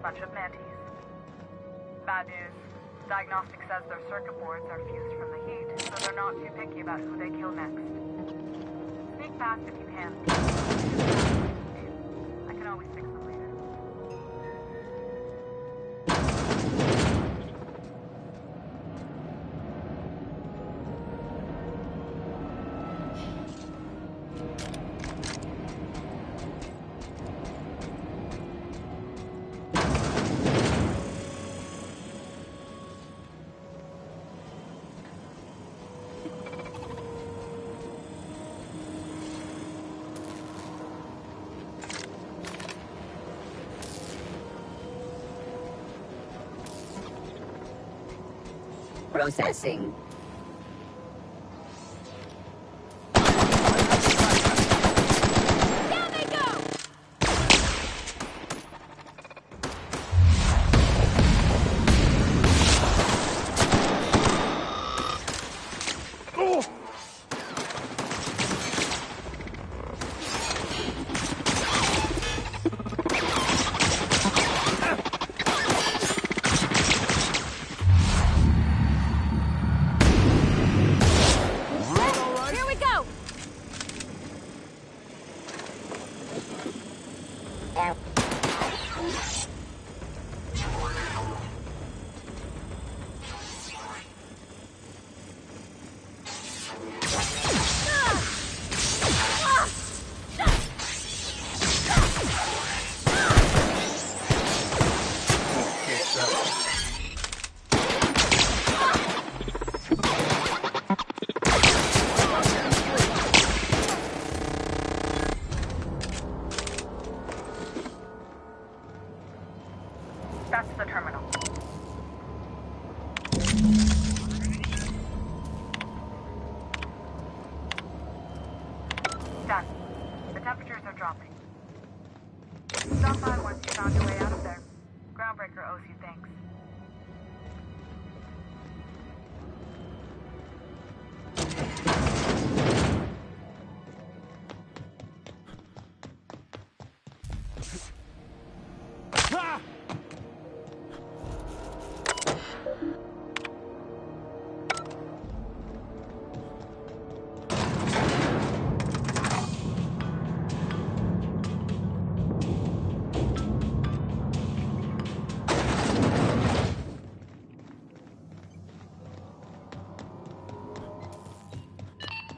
bunch of mantis. Bad news. Diagnostic says their circuit boards are fused from the heat, so they're not too picky about who they kill next. Sneak past if you can. I can always fix them later. Processing. That's the terminal. Done. The temperatures are dropping. Stop by once you found your way out of there. Groundbreaker owes you thanks.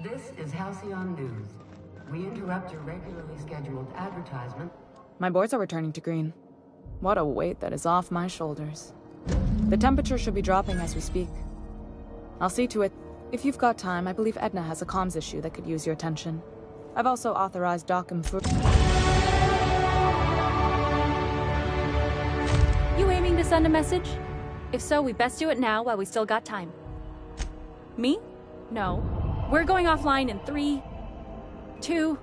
This is Halcyon News. We interrupt your regularly scheduled advertisement. My boards are returning to green. What a weight that is off my shoulders. The temperature should be dropping as we speak. I'll see to it. If you've got time, I believe Edna has a comms issue that could use your attention. I've also authorized Doc and Fu. You aiming to send a message? If so, we best do it now while we still got time. Me? No. We're going offline in 3, 2,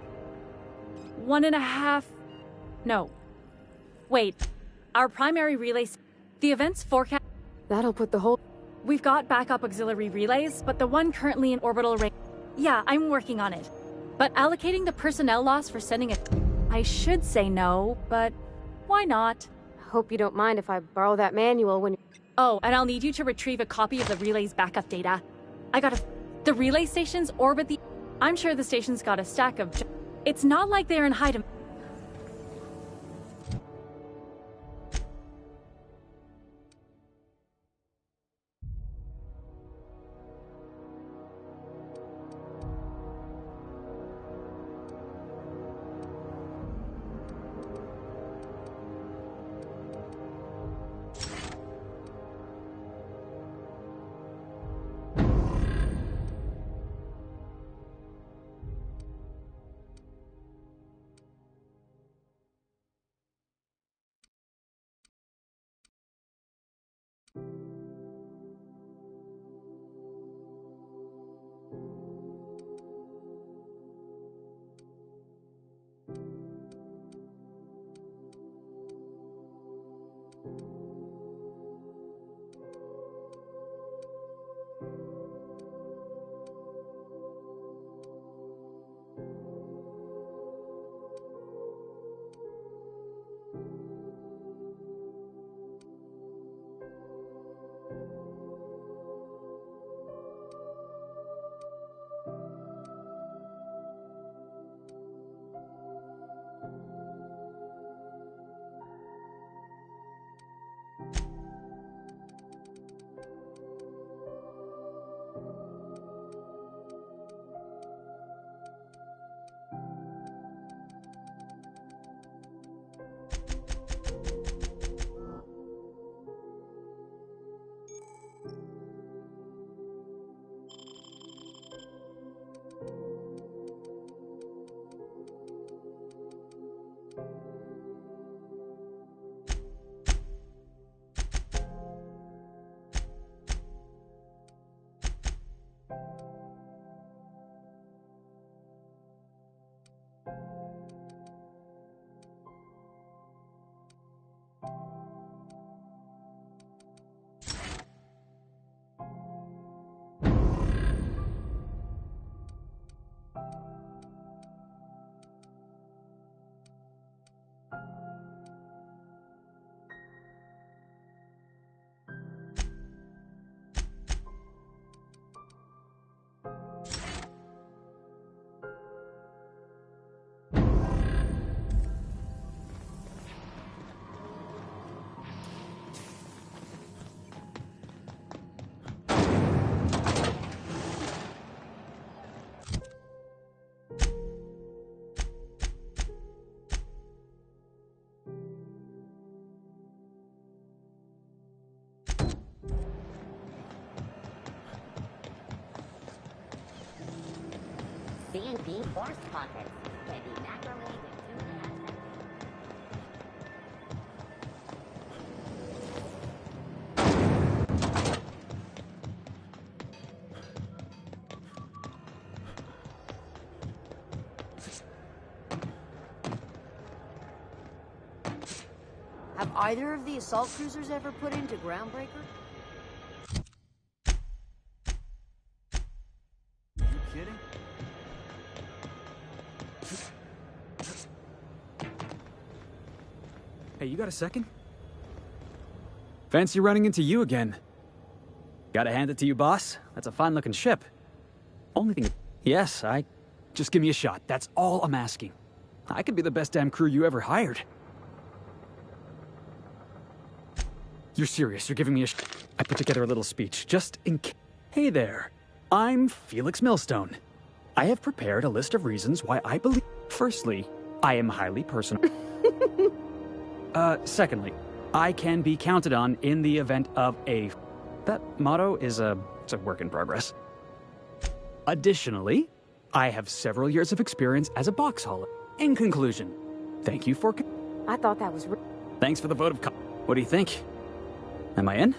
1.5... No. Wait. Our primary relays... The event's forecast... That'll put the whole... We've got backup auxiliary relays, but the one currently in orbital range... Yeah, I'm working on it. But allocating the personnel loss for sending it... I should say no, but why not? Hope you don't mind if I borrow that manual when... Oh, and I'll need you to retrieve a copy of the relay's backup data. I gotta... The relay stations orbit the... I'm sure the station's got a stack of... It's not like they're in hide... C&P force pockets can be naturally with 2.5 Have either of the assault cruisers ever put into Groundbreaker? You kidding? Hey, you got a second? Fancy running into you again. Gotta hand it to you, boss. That's a fine-looking ship. Only thing... Yes, Just give me a shot. That's all I'm asking. I could be the best damn crew you ever hired. You're serious. You're giving me a I put together a little speech, just in case. Hey there. I'm Felix Millstone. I have prepared a list of reasons why I believe... Firstly, I am highly personal. Secondly, I can be counted on in the event of a... That motto is it's a work in progress. Additionally, I have several years of experience as a box hauler. In conclusion, thank you for... I thought that was... Thanks for the vote of... What do you think? Am I in?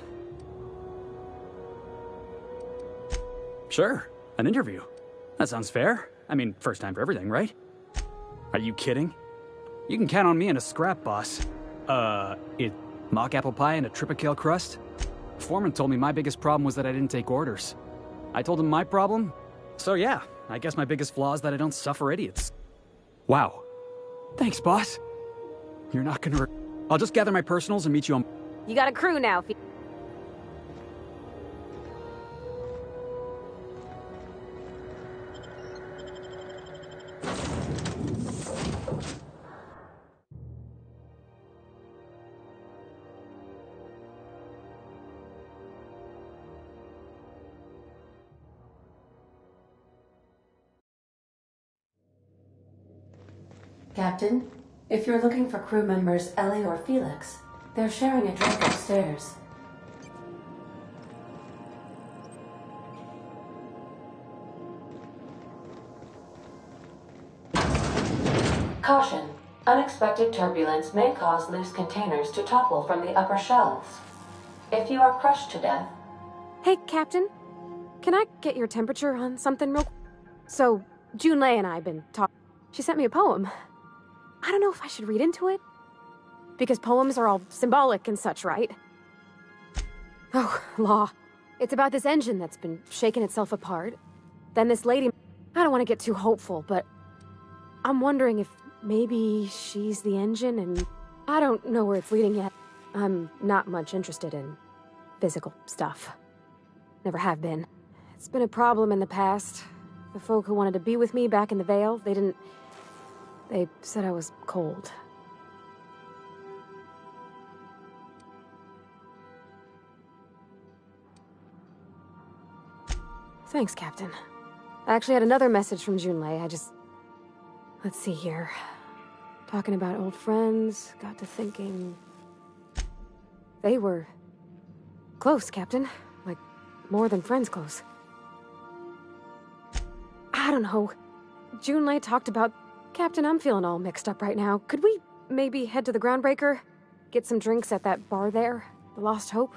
Sure, an interview. That sounds fair. I mean, first time for everything, right? Are you kidding? You can count on me in a scrap, boss. Mock apple pie and a tripicale crust? Foreman told me my biggest problem was that I didn't take orders. I told him my problem. So yeah, I guess my biggest flaw is that I don't suffer idiots. Wow. Thanks, boss. You're not gonna... I'll just gather my personals and meet you on... You got a crew now, Captain, if you're looking for crew members Ellie or Felix, they're sharing a drink upstairs. Caution. Unexpected turbulence may cause loose containers to topple from the upper shelves. If you are crushed to death... Hey, Captain. Can I get your temperature on something real quick? So, Junlei and I have been talking. She sent me a poem. I don't know if I should read into it. Because poems are all symbolic and such, right? Oh, law. It's about this engine that's been shaking itself apart. Then this lady... I don't want to get too hopeful, but... I'm wondering if maybe she's the engine and... I don't know where it's leading yet. I'm not much interested in physical stuff. Never have been. It's been a problem in the past. The folk who wanted to be with me back in the Vale, they didn't... They said I was cold. Thanks, Captain. I actually had another message from Junlei. Let's see here. Talking about old friends, got to thinking... They were... close, Captain. Like, more than friends close. I don't know. Junlei talked about Captain, I'm feeling all mixed up right now. Could we maybe head to the Groundbreaker? Get some drinks at that bar there? The Lost Hope?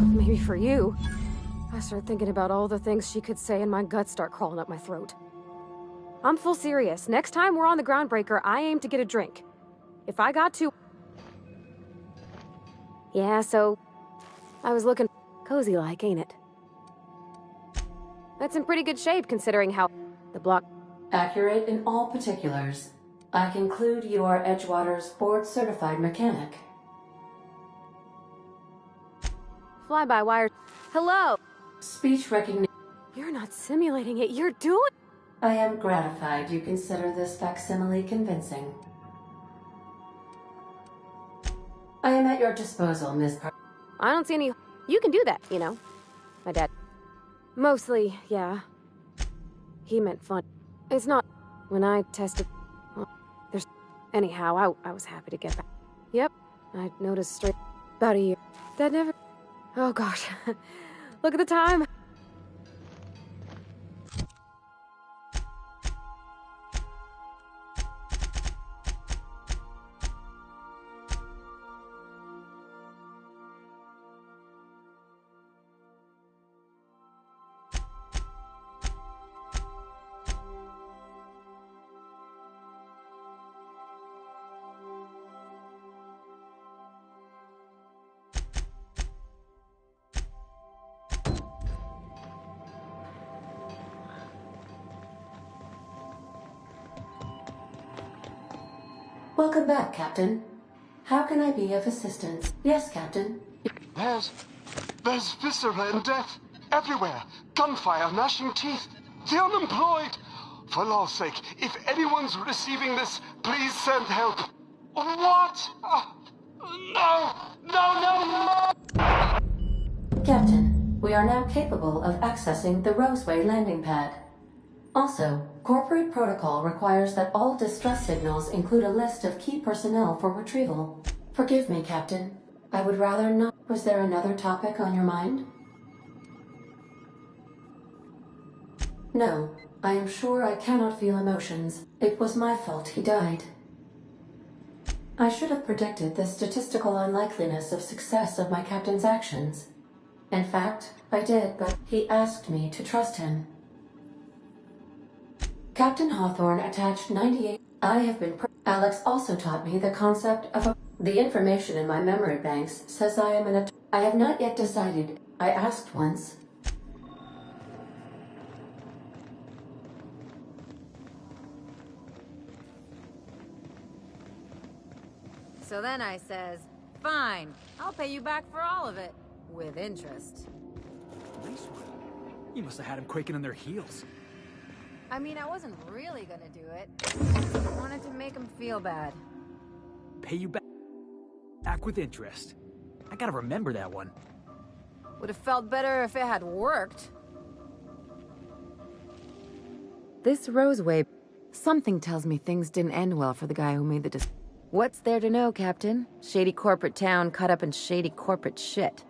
Maybe for you. I start thinking about all the things she could say and my guts start crawling up my throat. I'm full serious. Next time we're on the Groundbreaker, I aim to get a drink. If I got to... Yeah, so... I was looking cozy-like, ain't it? That's in pretty good shape, considering how... the block... Accurate in all particulars. I conclude you are Edgewater's board-certified mechanic. Fly-by-wire... Hello! Speech recognition. You're not simulating it, you're doing... I am gratified you consider this facsimile convincing. I am at your disposal, Ms. I don't see any... You can do that, you know. My dad... Mostly, yeah. He meant fun. It's not... When I tested... Well, there's... Anyhow, I was happy to get back. Yep. I noticed straight... About a year. That never... Oh gosh. Look at the time. Welcome back, Captain. How can I be of assistance? Yes, Captain. There's viscera and death everywhere. Gunfire, gnashing teeth. The unemployed. For law's sake, if anyone's receiving this, please send help. What? No! Captain, we are now capable of accessing the Roseway landing pad. Also, corporate protocol requires that all distress signals include a list of key personnel for retrieval. Forgive me, Captain. I would rather not. Was there another topic on your mind? No, I am sure I cannot feel emotions. It was my fault he died. I should have predicted the statistical unlikeliness of success of my captain's actions. In fact, I did, but he asked me to trust him. Captain Hawthorne attached 98. I have been... Alex also taught me the concept of a... The information in my memory banks says I am an... I have not yet decided. I asked once. So then I says, fine, I'll pay you back for all of it. With interest. Nice one. You must have had him quaking in their heels. I mean, I wasn't really gonna do it. I wanted to make him feel bad. Pay you back with interest. I gotta remember that one. Would have felt better if it had worked. This Roseway... Something tells me things didn't end well for the guy who made the What's there to know, Captain? Shady corporate town caught up in shady corporate shit.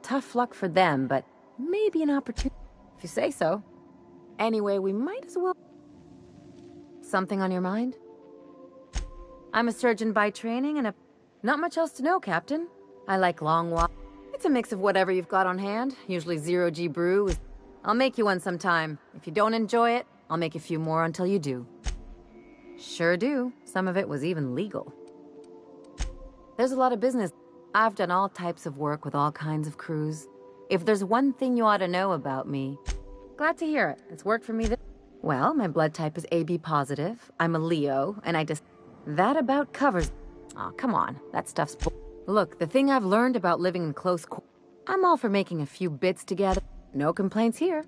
Tough luck for them, but maybe an opportunity. If you say so. Anyway, we might as well... Something on your mind? I'm a surgeon by training and not much else to know, Captain. I like long walks. It's a mix of whatever you've got on hand, usually zero-G brew. I'll make you one sometime. If you don't enjoy it, I'll make a few more until you do. Sure do. Some of it was even legal. There's a lot of business. I've done all types of work with all kinds of crews. If there's one thing you ought to know about me... Glad to hear it. It's worked for me Well, my blood type is AB positive. I'm a Leo, and I just... That about covers... Aw, come on. That stuff's Look, the thing I've learned about living in close I'm all for making a few bits together. No complaints here.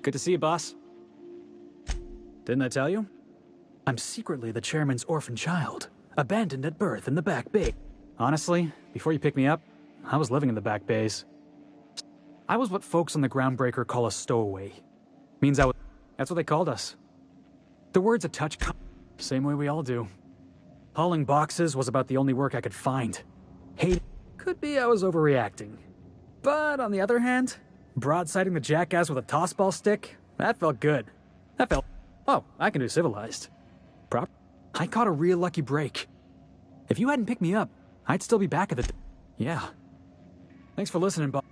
Good to see you, boss. Didn't I tell you? I'm secretly the chairman's orphan child, abandoned at birth in the back bay. Honestly, before you picked me up, I was living in the back bays. I was what folks on the Groundbreaker call a stowaway. Means I was... That's what they called us. The word's a touch... Same way we all do. Hauling boxes was about the only work I could find. Hate. Could be I was overreacting. But on the other hand, broadsiding the jackass with a tossball stick, that felt good. That felt... Oh, I can do civilized. I caught a real lucky break. If you hadn't picked me up, I'd still be back at the... Yeah. Thanks for listening, Bob.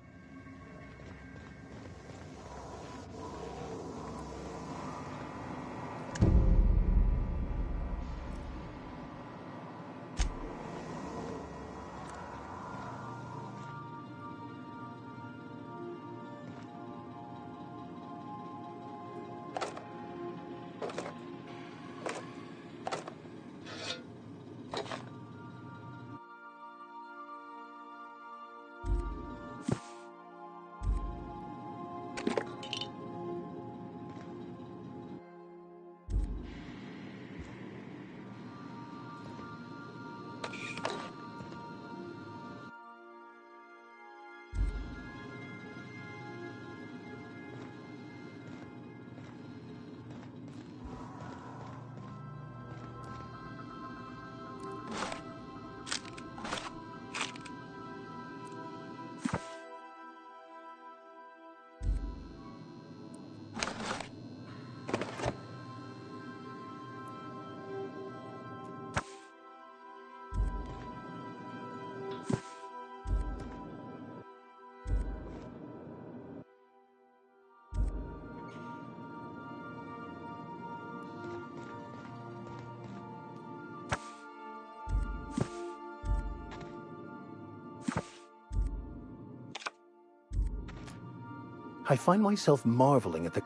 I find myself marveling at the...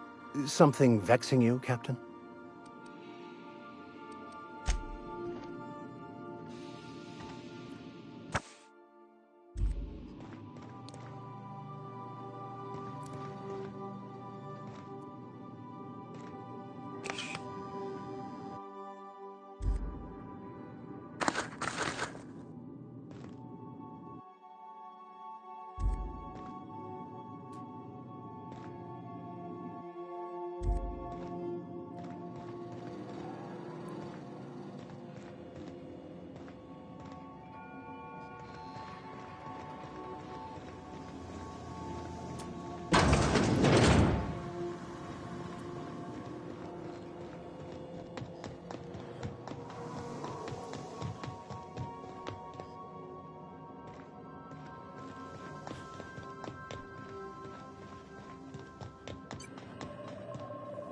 Something vexing you, Captain?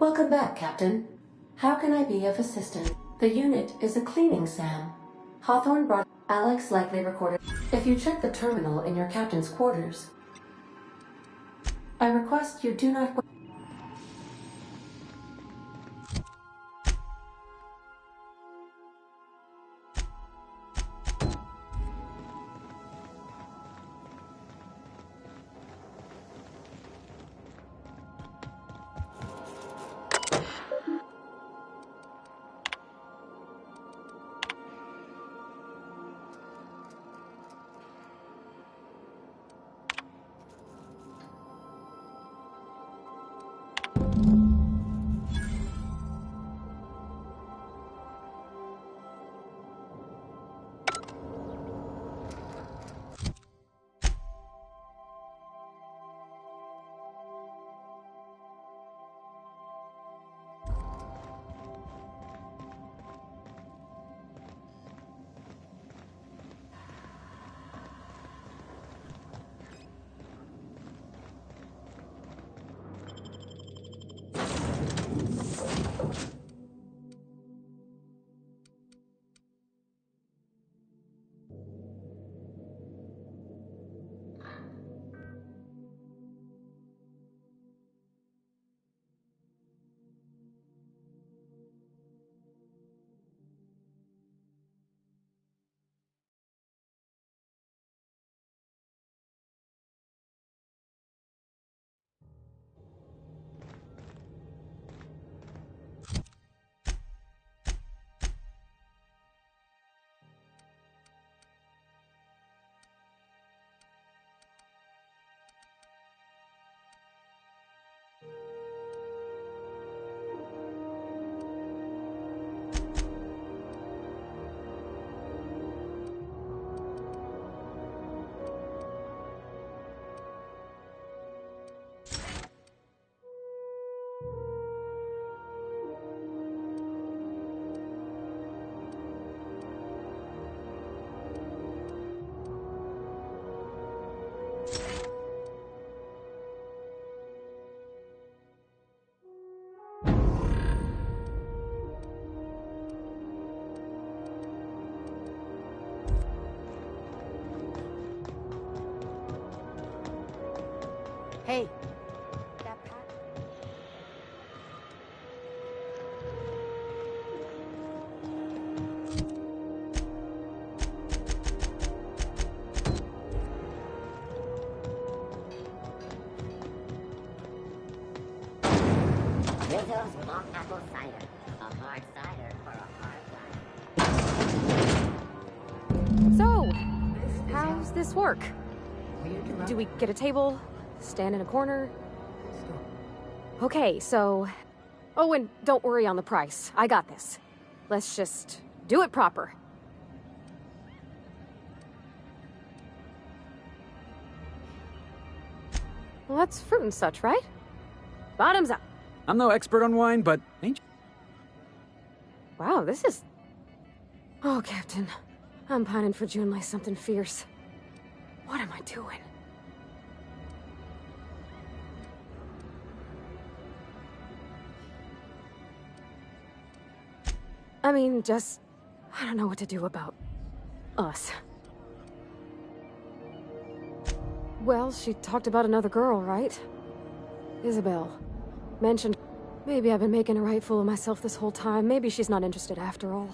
Welcome back, Captain. How can I be of assistance? The unit is a cleaning SAM. Hawthorne brought... Alex likely recorded... If you check the terminal in your captain's quarters, I request you do not... Hey. That pad. Rizzo's mock apple cider. A hard cider for a hard life. So, how's this work? Do we get a table? Stand in a corner? Okay, so... Oh, and don't worry on the price. I got this. Let's just do it proper. Well, that's fruit and such, right? Bottoms up. I'm no expert on wine, but ain't you? Wow, this is... Oh, Captain. I'm pining for June like something fierce. What am I doing? I mean, just... I don't know what to do about... us. Well, she talked about another girl, right? Isabel. Mentioned... Maybe I've been making a right fool of myself this whole time. Maybe she's not interested after all.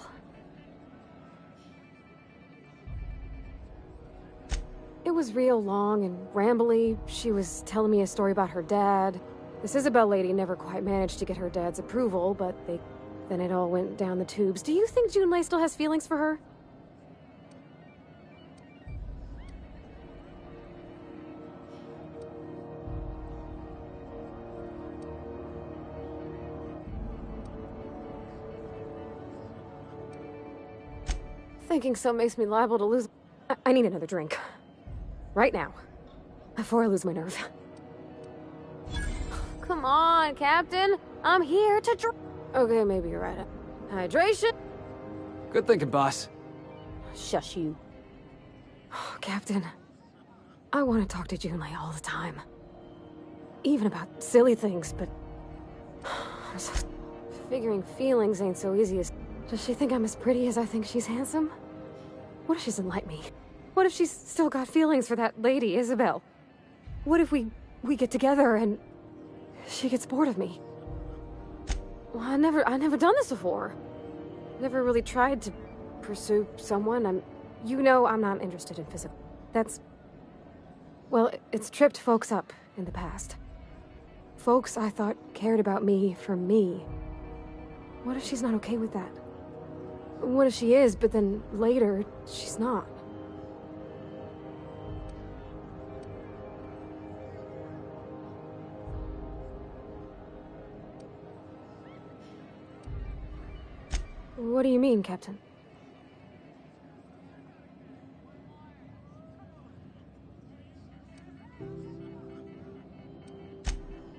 It was real long and rambly. She was telling me a story about her dad. This Isabel lady never quite managed to get her dad's approval, but then it all went down the tubes. Do you think Junlei still has feelings for her? Thinking so makes me liable to lose... I need another drink. Right now. Before I lose my nerve. Come on, Captain. I'm here to drink. Okay, maybe you're right. Hydration? Good thinking, boss. Shush you. Captain, I want to talk to Junlei all the time. Even about silly things, but... I'm so... Figuring feelings ain't so easy as... Does she think I'm as pretty as I think she's handsome? What if she doesn't like me? What if she's still got feelings for that lady, Isabel? What if we get together and... she gets bored of me? Well, I never done this before. Never really tried to pursue someone. You know I'm not interested in physical. That's... Well, it's tripped folks up in the past. Folks I thought cared about me for me. What if she's not okay with that? What if she is, but then later, she's not? What do you mean, Captain?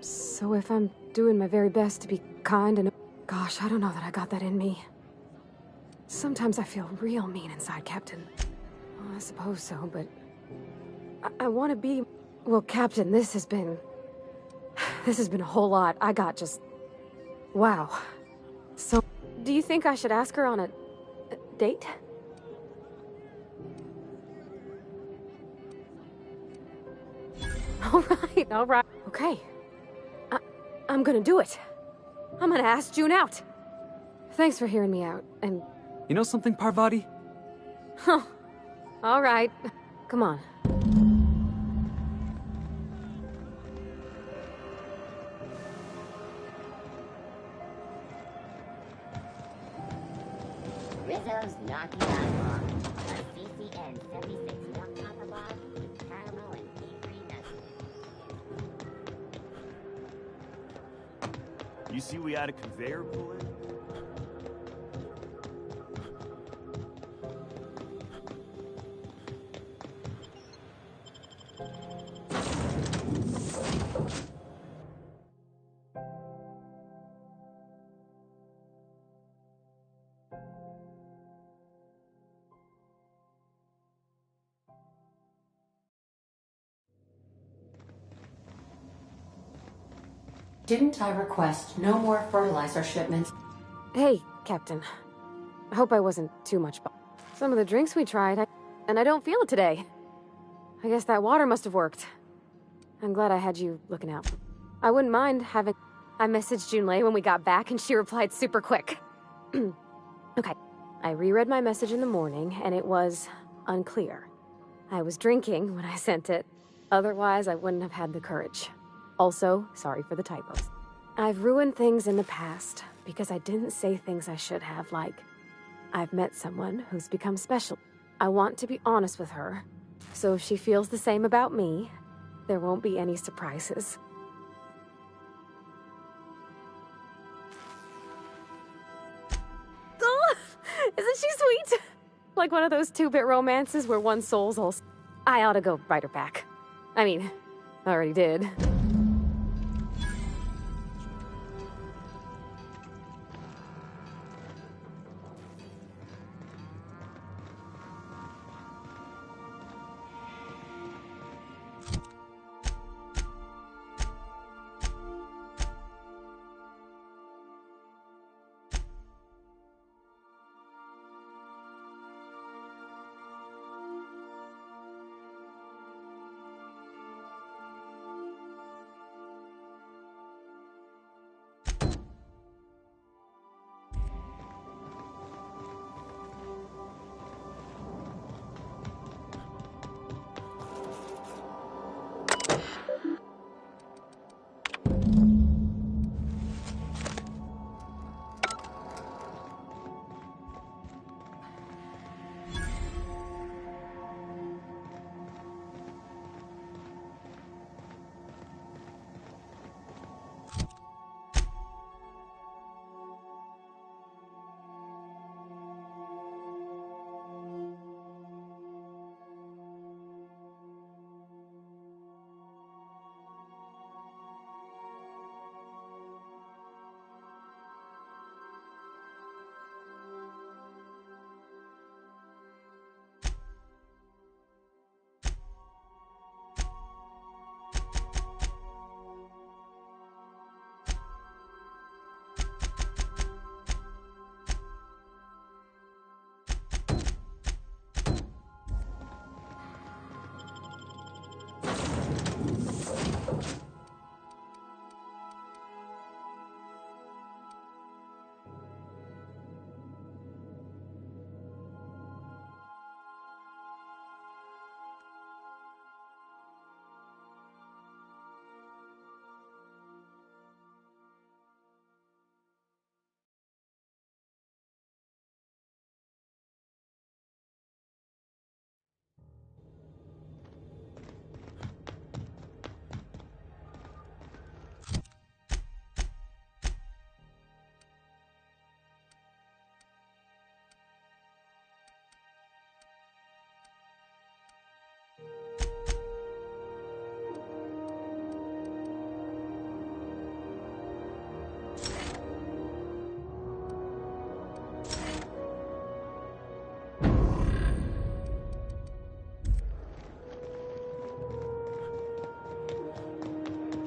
So if I'm doing my very best to be kind and... Gosh, I don't know that I got that in me. Sometimes I feel real mean inside, Captain. Well, I suppose so, but... I want to be... Well, Captain, this has been a whole lot. I got just... Wow. So, do you think I should ask her on a date? All right. Okay. I'm gonna do it. I'm gonna ask June out. Thanks for hearing me out, and... You know something, Parvati? Huh. All right. Come on. Rizzo's Gnocchi Eyeball. A CCN 76 milk chocolate bar with caramel and pea-free nuts. You see we had a conveyor pull in? Didn't I request no more fertilizer shipments? Hey, Captain. I hope I wasn't too much. Some of the drinks we tried, and I don't feel it today. I guess that water must have worked. I'm glad I had you looking out. I wouldn't mind having... I messaged Junlei when we got back, and she replied super quick. Okay. I reread my message in the morning, and it was unclear. I was drinking when I sent it. Otherwise, I wouldn't have had the courage. Also, sorry for the typos. I've ruined things in the past because I didn't say things I should have, like, I've met someone who's become special. I want to be honest with her, so if she feels the same about me, there won't be any surprises. Oh, isn't she sweet? Like one of those 2-bit romances where one soul's all... I ought to go write her back. I mean, I already did.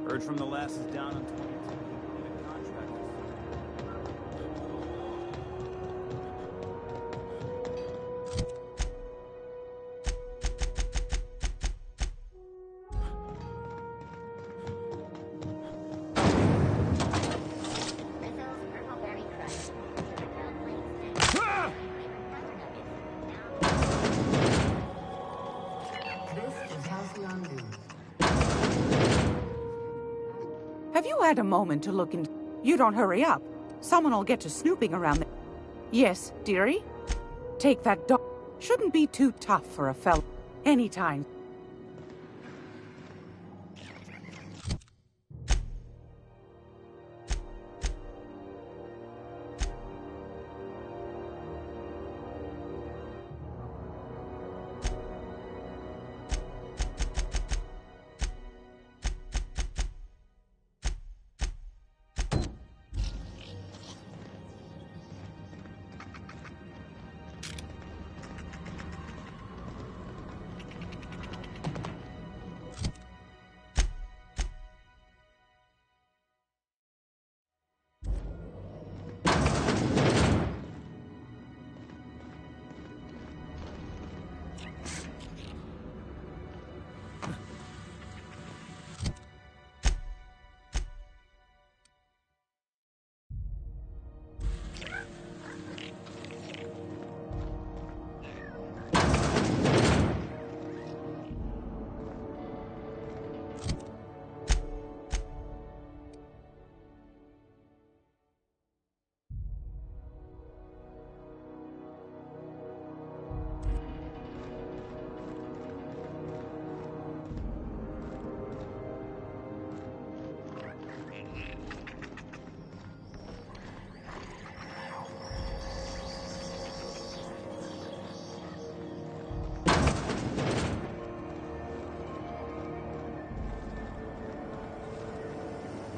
Heard from the lasses down on 22. The contract Have you had a moment to look in? You don't hurry up. Someone will get to snooping around there. Yes, dearie? Take that dog. Shouldn't be too tough for a fella. Anytime.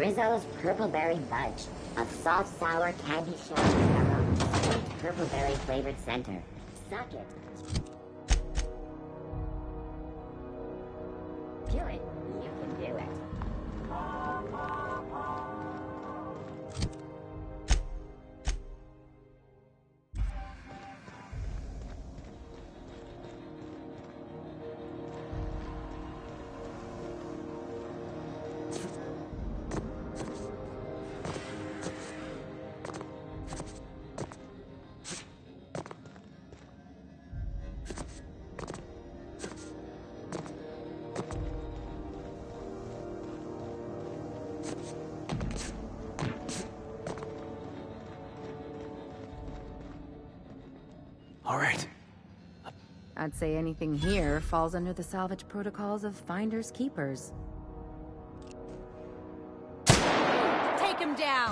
Rizzo's Purpleberry Budge, a soft sour candy shell aroma, sweet purpleberry flavored center. Suck it. Do it. You can do it. All right. I'd say anything here falls under the salvage protocols of finders keepers. Take him down!